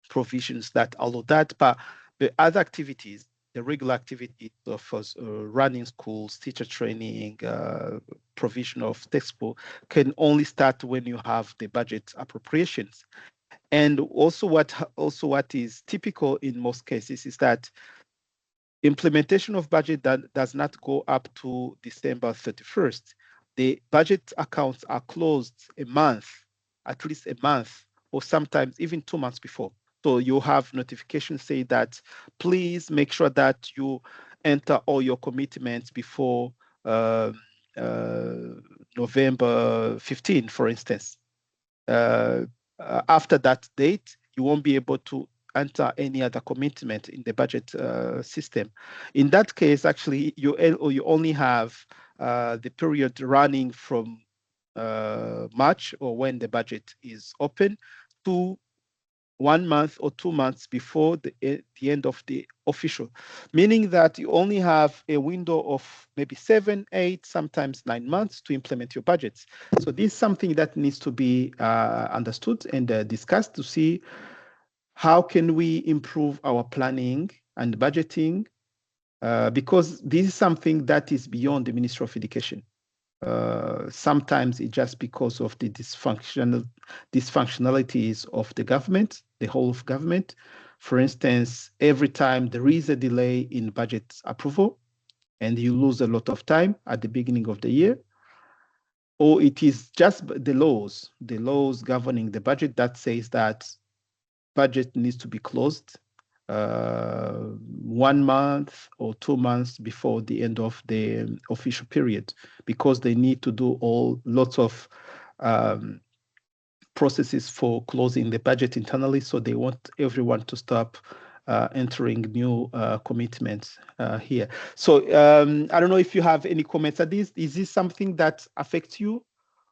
provisions that allow that, but the other activities, the regular activities of running schools, teacher training, provision of textbook can only start when you have the budget appropriations. And also what is typical in most cases is that implementation of budget that does not go up to December 31st. The budget accounts are closed a month, at least a month, or sometimes even 2 months before. So you have notifications say that please make sure that you enter all your commitments before November 15, for instance. After that date, you won't be able to enter any other commitment in the budget system. In that case, actually, you only have the period running from March or when the budget is open to 1 month or 2 months before the end of the official, meaning that you only have a window of maybe 7, 8, sometimes 9 months to implement your budgets. So this is something that needs to be understood and discussed to see how can we improve our planning and budgeting, because this is something that is beyond the Ministry of Education. Sometimes it's just because of the dysfunctionalities of the government, the whole of government. For instance, every time there is a delay in budget approval and you lose a lot of time at the beginning of the year, or it is just the laws governing the budget that says that budget needs to be closed 1 month or 2 months before the end of the official period, because they need to do lots of processes for closing the budget internally. So they want everyone to stop entering new commitments here. So I don't know if you have any comments at this. Is this something that affects you,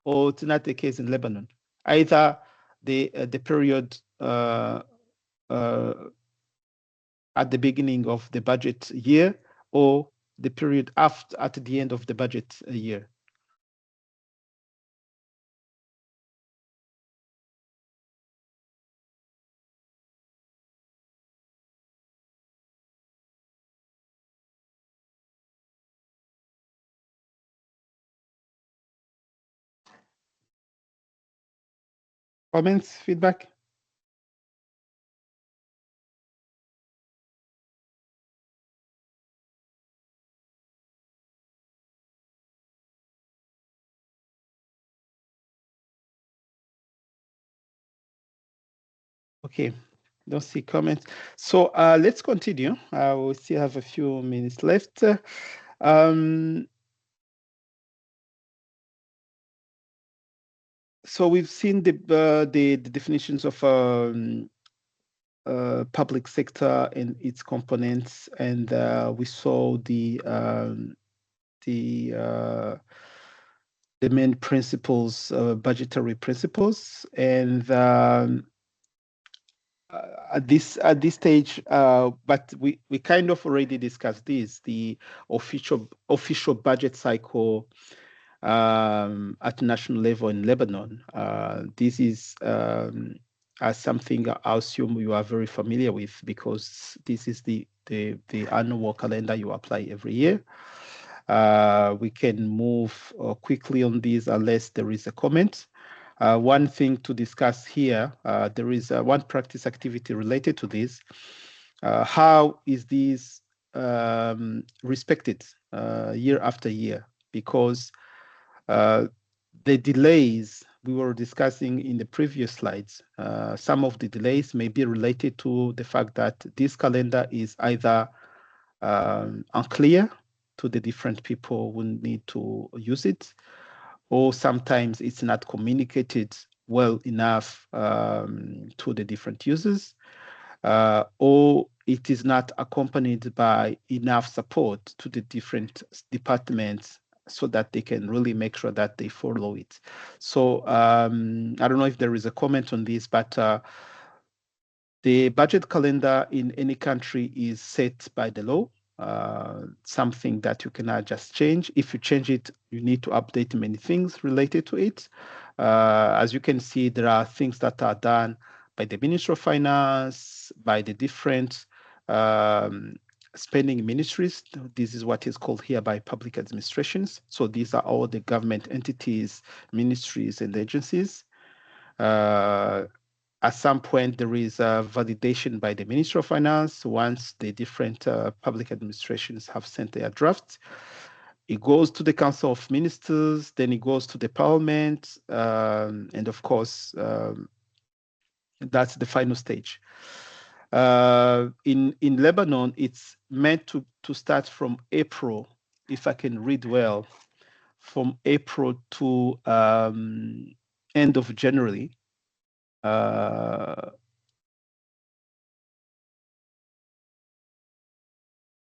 or it's not the case in Lebanon? Either the period at the beginning of the budget year or the period after at the end of the budget year? Comments, feedback? Okay, don't see comments. So let's continue. We still have a few minutes left. So we've seen the definitions of public sector and its components, and we saw the main principles, budgetary principles, and at this stage, but we kind of already discussed this, the official budget cycle at national level in Lebanon. This is something I assume you are very familiar with, because this is the the annual calendar you apply every year. We can move quickly on these unless there is a comment. One thing to discuss here, there is one practice activity related to this. How is this respected year after year? Because the delays we were discussing in the previous slides, some of the delays may be related to the fact that this calendar is either unclear to the different people who need to use it, or sometimes it's not communicated well enough to the different users, or it is not accompanied by enough support to the different departments so that they can really make sure that they follow it. So I don't know if there is a comment on this, but the budget calendar in any country is set by the law, something that you cannot just change. If you change it, you need to update many things related to it. As you can see, there are things that are done by the Ministry of Finance, by the different spending ministries. This is what is called here by public administrations. So these are all the government entities, ministries, and agencies. At some point, there is a validation by the Ministry of Finance. Once the different public administrations have sent their drafts, it goes to the Council of Ministers, then it goes to the Parliament, and of course, that's the final stage. In Lebanon, it's meant to start from April, if I can read well, from April to end of January.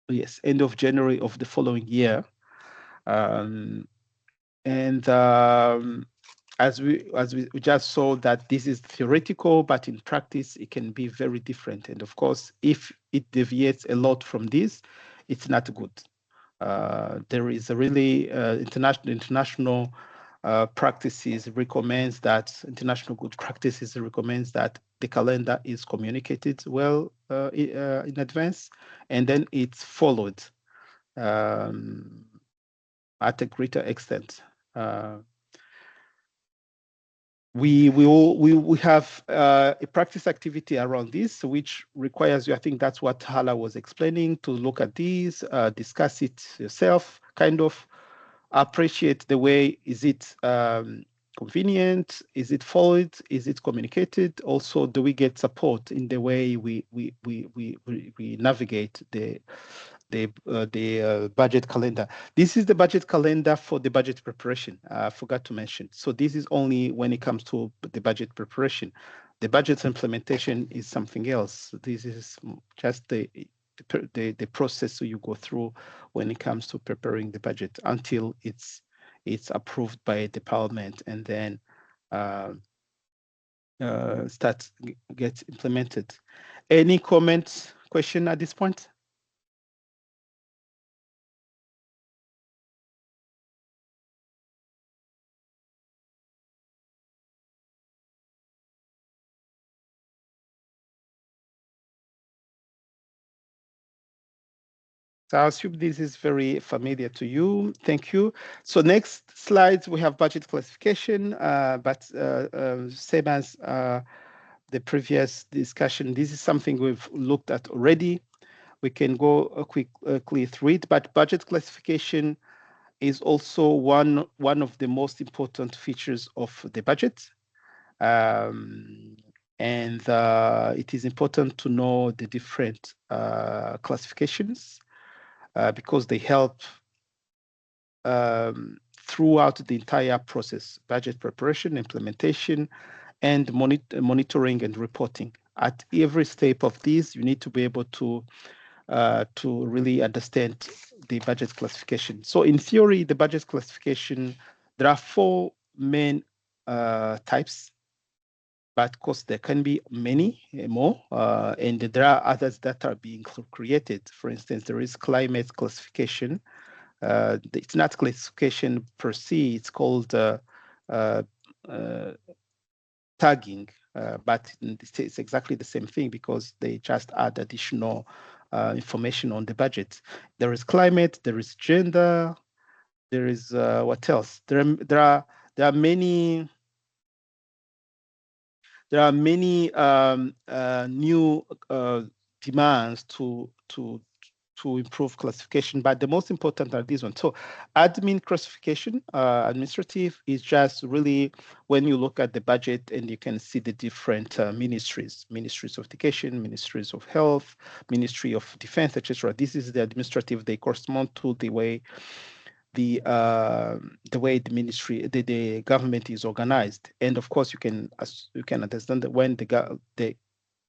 Yes, end of January of the following year. As we just saw that this is theoretical, but in practice it can be very different. And of course, if it deviates a lot from this, it's not good. There is a really international practices recommends that international good practices recommends that the calendar is communicated well in advance, and then it's followed at a greater extent. We have a practice activity around this, which requires you, I think that's what Hala was explaining, to look at these, discuss it yourself, kind of appreciate the way, is it convenient, is it followed, is it communicated? Also, do we get support in the way we navigate the budget calendar? This is the budget calendar for the budget preparation. I forgot to mention. So this is only when it comes to the budget preparation. The budget implementation is something else. This is just the process you go through when it comes to preparing the budget until it's approved by the parliament and then gets implemented. Any comments, question at this point? So I assume this is very familiar to you. Thank you. So next slides, we have budget classification, but same as the previous discussion, this is something we've looked at already. We can go quickly through it, but budget classification is also one of the most important features of the budget. And it is important to know the different classifications because they help throughout the entire process, budget preparation, implementation, and monitoring and reporting. At every step of this, you need to be able to really understand the budget classification. So in theory, the budget classification, there are 4 main types, but of course there can be many more, and there are others that are being created. For instance, there is climate classification. It's not classification per se, it's called tagging, but it's exactly the same thing because they just add additional information on the budget. There is climate, there is gender, there is what else? There are many new demands to improve classification, but the most important are these ones. So admin classification, administrative, is just really when you look at the budget and you can see the different ministries of education, ministries of health, ministry of defense, etc. This is the administrative. They correspond to the way the ministry, the government is organized. And of course, you can understand that when the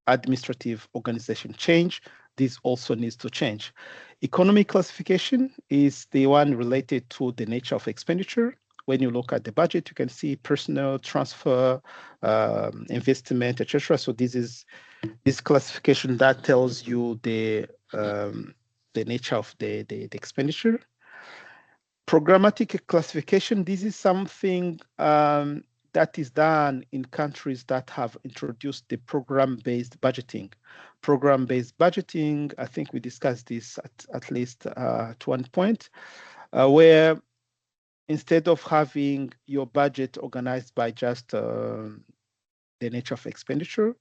administrative organization change, this also needs to change. Economic classification is the one related to the nature of expenditure. When you look at the budget, you can see personnel, transfer, investment, etc. So this classification that tells you the nature of the expenditure. Programmatic classification, this is something that is done in countries that have introduced the program-based budgeting. Program-based budgeting, I think we discussed this at least at one point, where instead of having your budget organized by just the nature of expenditure,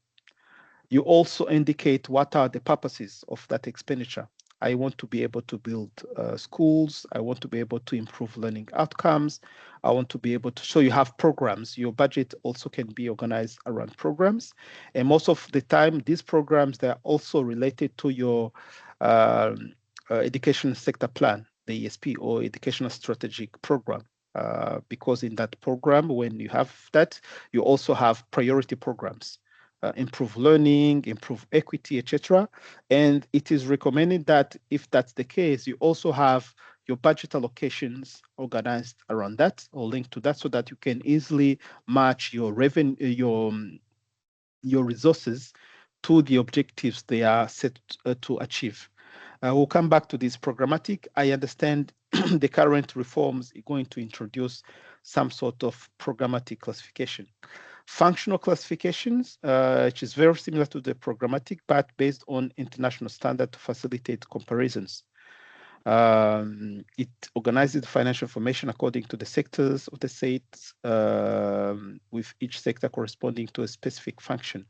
you also indicate what are the purposes of that expenditure. I want to be able to build schools. I want to be able to improve learning outcomes. I want to be able to, so you have programs. Your budget also can be organized around programs. And most of the time, these programs, they're also related to your education sector plan, the ESP or educational strategic program. Because in that program, when you have that, you also have priority programs. Improve learning, improve equity, etc. And it is recommended that if that's the case, you also have your budget allocations organized around that or linked to that so that you can easily match your revenue, your resources to the objectives they are set to achieve. We'll come back to this programmatic. I understand the current reforms are going to introduce some sort of programmatic classification. Functional classifications, which is very similar to the programmatic, but based on international standard to facilitate comparisons. It organizes the financial information according to the sectors of the states, with each sector corresponding to a specific function.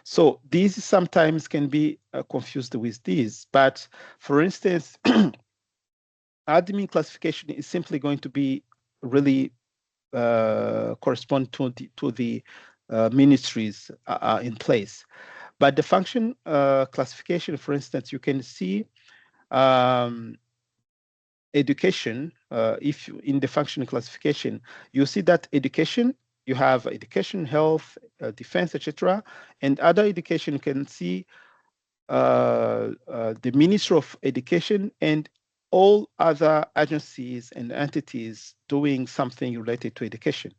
So these sometimes can be confused with these, but for instance, admin classification is simply going to be really correspond to the ministries in place. But the function classification, for instance, you can see education. If you, in the function classification, you see that education, you have education, health, defense, etc. And other education, you can see the Ministry of Education and all other agencies and entities doing something related to education. I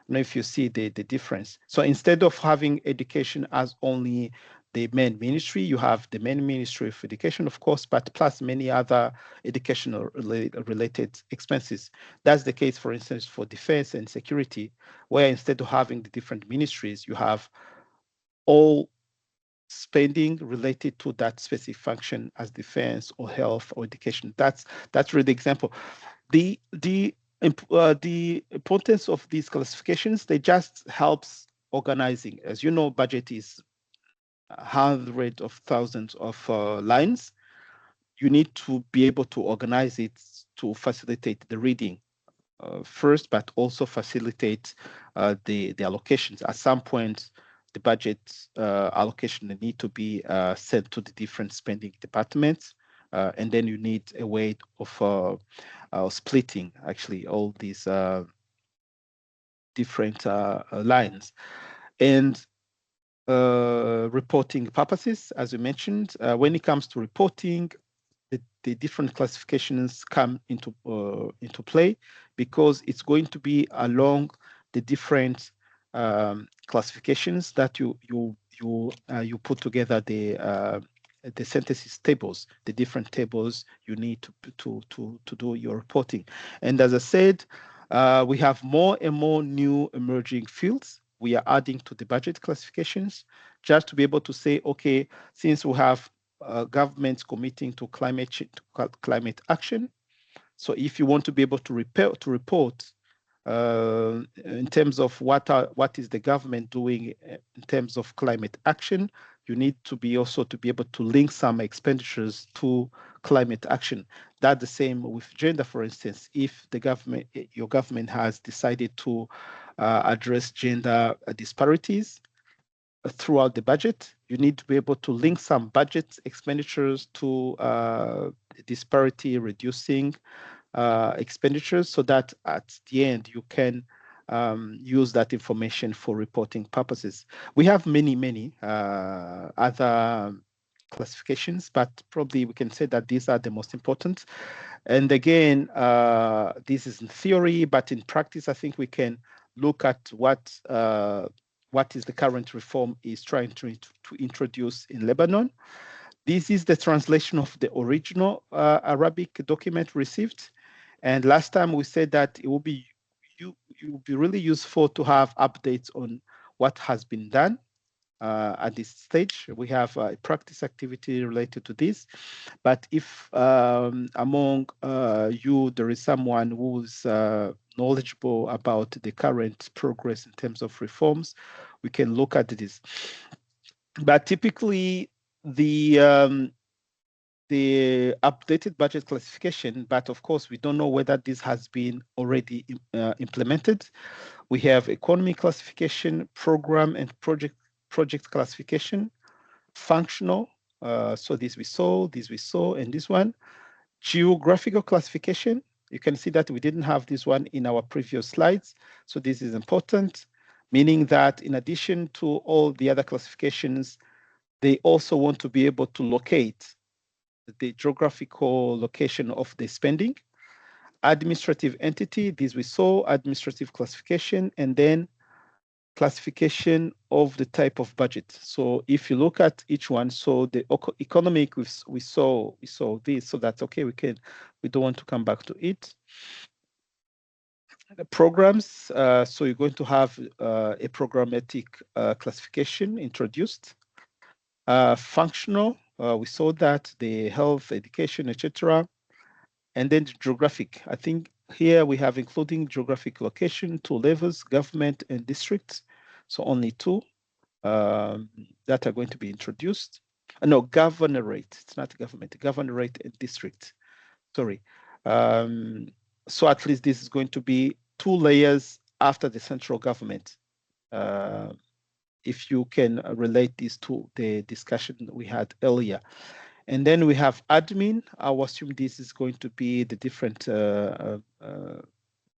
don't know if you see the difference. So instead of having education as only the main ministry, you have the main Ministry of Education, of course, but plus many other educational related expenses. That's the case, for instance, for defense and security, where instead of having the different ministries, you have all spending related to that specific function as defense or health or education. That's really the example. The importance of these classifications, they just helps organizing. As you know, budget is hundreds of thousands of lines. You need to be able to organize it to facilitate the reading first, but also facilitate the allocations. At some point, the budget allocation need to be sent to the different spending departments, and then you need a way of splitting actually all these different lines. And reporting purposes, as you mentioned, when it comes to reporting, the different classifications come into play because it's going to be along the different classifications that you put together the synthesis tables, the different tables you need to do your reporting. And as I said, we have more and more new emerging fields we are adding to the budget classifications just to be able to say, okay, since we have governments committing to climate action. So if you want to be able to report in terms of what is the government doing in terms of climate action, you need to be able to link some expenditures to climate action. That's the same with gender, for instance. If your government has decided to address gender disparities throughout the budget, you need to be able to link some budget expenditures to disparity reducing expenditures, so that at the end you can use that information for reporting purposes. We have many other classifications, but probably we can say that these are the most important. And again, this is in theory, but in practice, I think we can look at what is the current reform is trying to introduce in Lebanon. This is the translation of the original Arabic document received. And last time we said that it will be really useful to have updates on what has been done at this stage. We have a practice activity related to this. But if among you there is someone who's knowledgeable about the current progress in terms of reforms, we can look at this. But typically the updated budget classification, but of course we don't know whether this has been already implemented. We have economy classification, program and project classification, functional. So this we saw, and this one. Geographical classification. You can see that we didn't have this one in our previous slides. So this is important, meaning that in addition to all the other classifications, they also want to be able to locate the geographical location of the spending. Administrative entity, this we saw, administrative classification, and then classification of the type of budget. So if you look at each one, so the economic, we saw this, so that's okay. We don't want to come back to it. The programs, so you're going to have a programmatic classification introduced. Functional, we saw that the health, education, etc. And then geographic. I think here we have including geographic location, 2 levels, government and districts. So only 2 that are going to be introduced. No, governorate. It's not government. Governorate and district. Sorry. So at least this is going to be 2 layers after the central government. If you can relate these to the discussion we had earlier. And then we have admin. I will assume this is going to be the different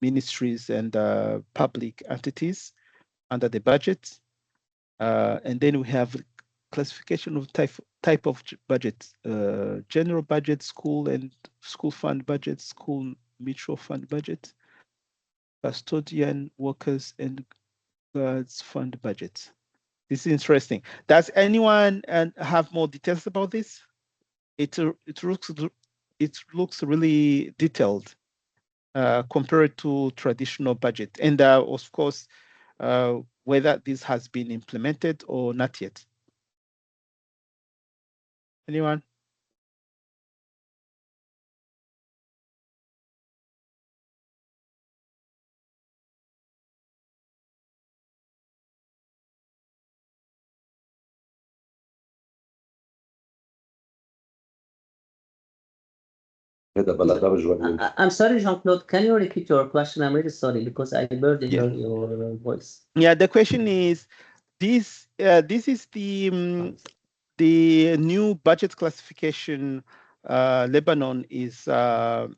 ministries and public entities under the budget. And then we have classification of type of budget, general budget, school and school fund budget, school mutual fund budget, custodian, workers, and guards fund budget. This is interesting. Does anyone have more details about this? It looks really detailed compared to traditional budget, and of course, whether this has been implemented or not yet. Anyone? I'm sorry, Jean-Claude, can you repeat your question? I'm really sorry because I heard your voice. Yeah, the question is, this is the new budget classification Lebanon is planned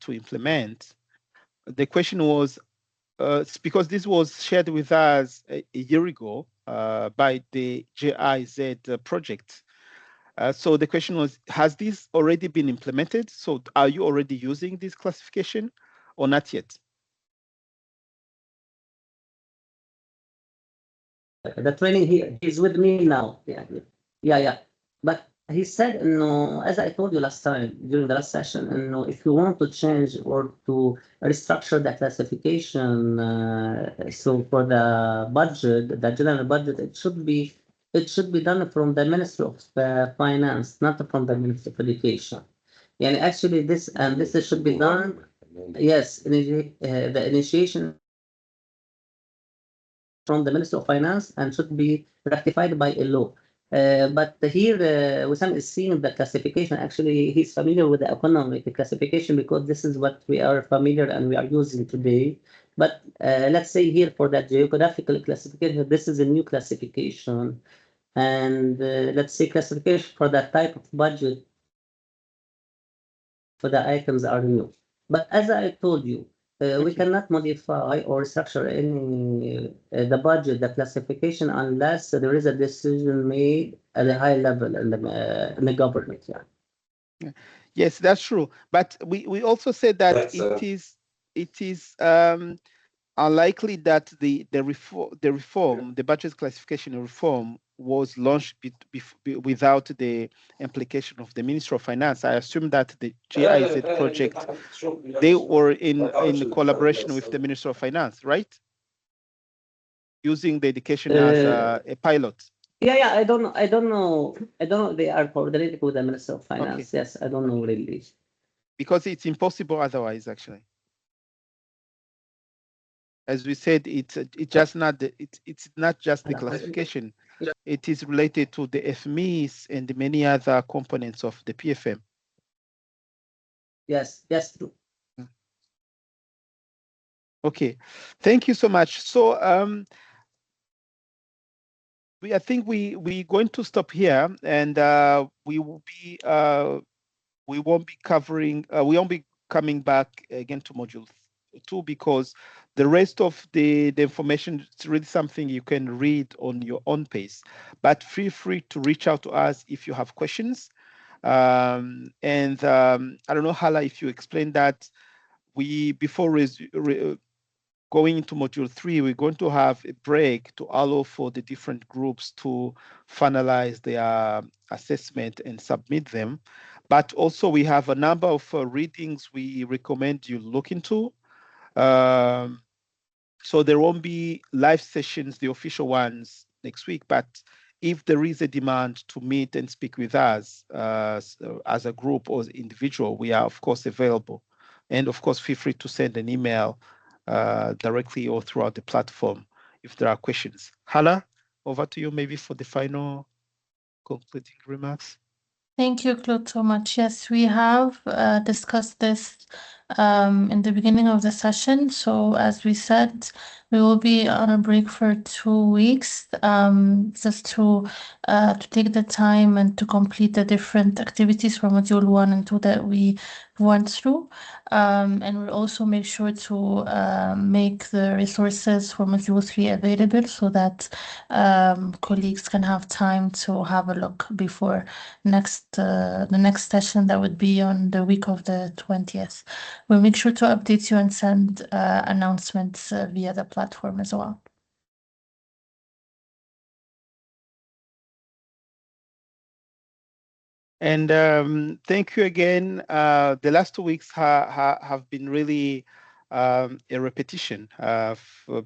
to implement. The question was, because this was shared with us a year ago by the GIZ project. So the question was, has this already been implemented? So are you already using this classification or not yet? The training, he is with me now. Yeah. But he said, no, as I told you last time during the last session, no, if you want to change or to restructure the classification, so for the budget, the general budget, it should be it should be done from the Ministry of Finance, not from the Ministry of Education. And actually, this should be done. Yes, the initiation from the Ministry of Finance and should be ratified by a law. But here, Wissam is seeing the classification. Actually, he's familiar with the economic classification because this is what we are familiar and we are using today. But let's say here for that geographical classification, this is a new classification. And let's say classification for that type of budget for the items are new. But as I told you, we cannot modify or structure any the budget, the classification, unless there is a decision made at a high level in the government. Yeah. Yes, that's true. But we also said that it is unlikely that the reform, the budget classification reform, was launched without the implication of the Ministry of Finance. I assume that the GIZ project, they were in collaboration with the Ministry of Finance, right? Using the education as a pilot. Yeah, I don't know. They are coordinating with the Ministry of Finance. Okay. Yes, I don't know really. Because it's impossible otherwise, actually. As we said, it's just not it's not just the classification. It is related to the FMEs and the many other components of the PFM. Yes, true. Okay, thank you so much. So I think we're going to stop here, and we won't be covering we won't be coming back again to module 2 because the rest of the information is really something you can read on your own pace. But feel free to reach out to us if you have questions. And I don't know, Hala, if you explained that before going into module 3, we're going to have a break to allow for the different groups to finalize their assessment and submit them. But also we have a number of readings we recommend you look into. So there won't be live sessions, the official ones, next week, but if there is a demand to meet and speak with us as a group or individual, we are of course available. And of course, feel free to send an email directly or throughout the platform if there are questions. Hala, over to you maybe for the final concluding remarks. Thank you, Claude, so much. Yes, we have discussed this in the beginning of the session. So as we said, we will be on a break for 2 weeks, just to take the time and to complete the different activities for module 1 and 2 that we went through. And we'll also make sure to make the resources for module 3 available so that colleagues can have time to have a look before the next session that would be on the week of the 20th. We'll make sure to update you and send announcements via the platform as well. And thank you again. The last 2 weeks have been really a repetition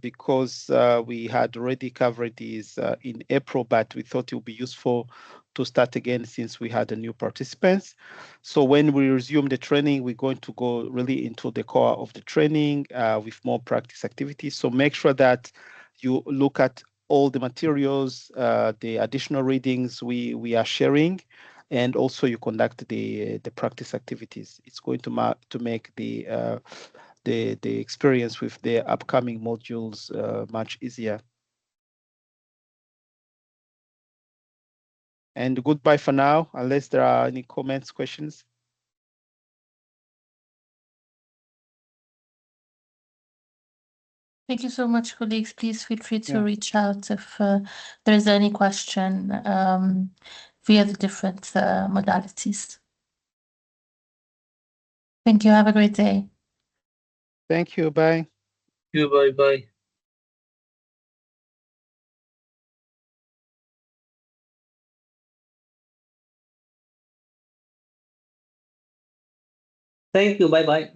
because we had already covered these in April, but we thought it would be useful to start again since we had a new participants. So when we resume the training, we're going to go really into the core of the training with more practice activities. So make sure that you look at all the materials, the additional readings we are sharing, and also you conduct the practice activities. It's going to make the experience with the upcoming modules much easier. And goodbye for now, unless there are any comments, questions. Thank you so much, colleagues. Please feel free to reach out if there is any question via the different modalities. Thank you. Have a great day. Thank you. Bye. Bye. Thank you. Bye.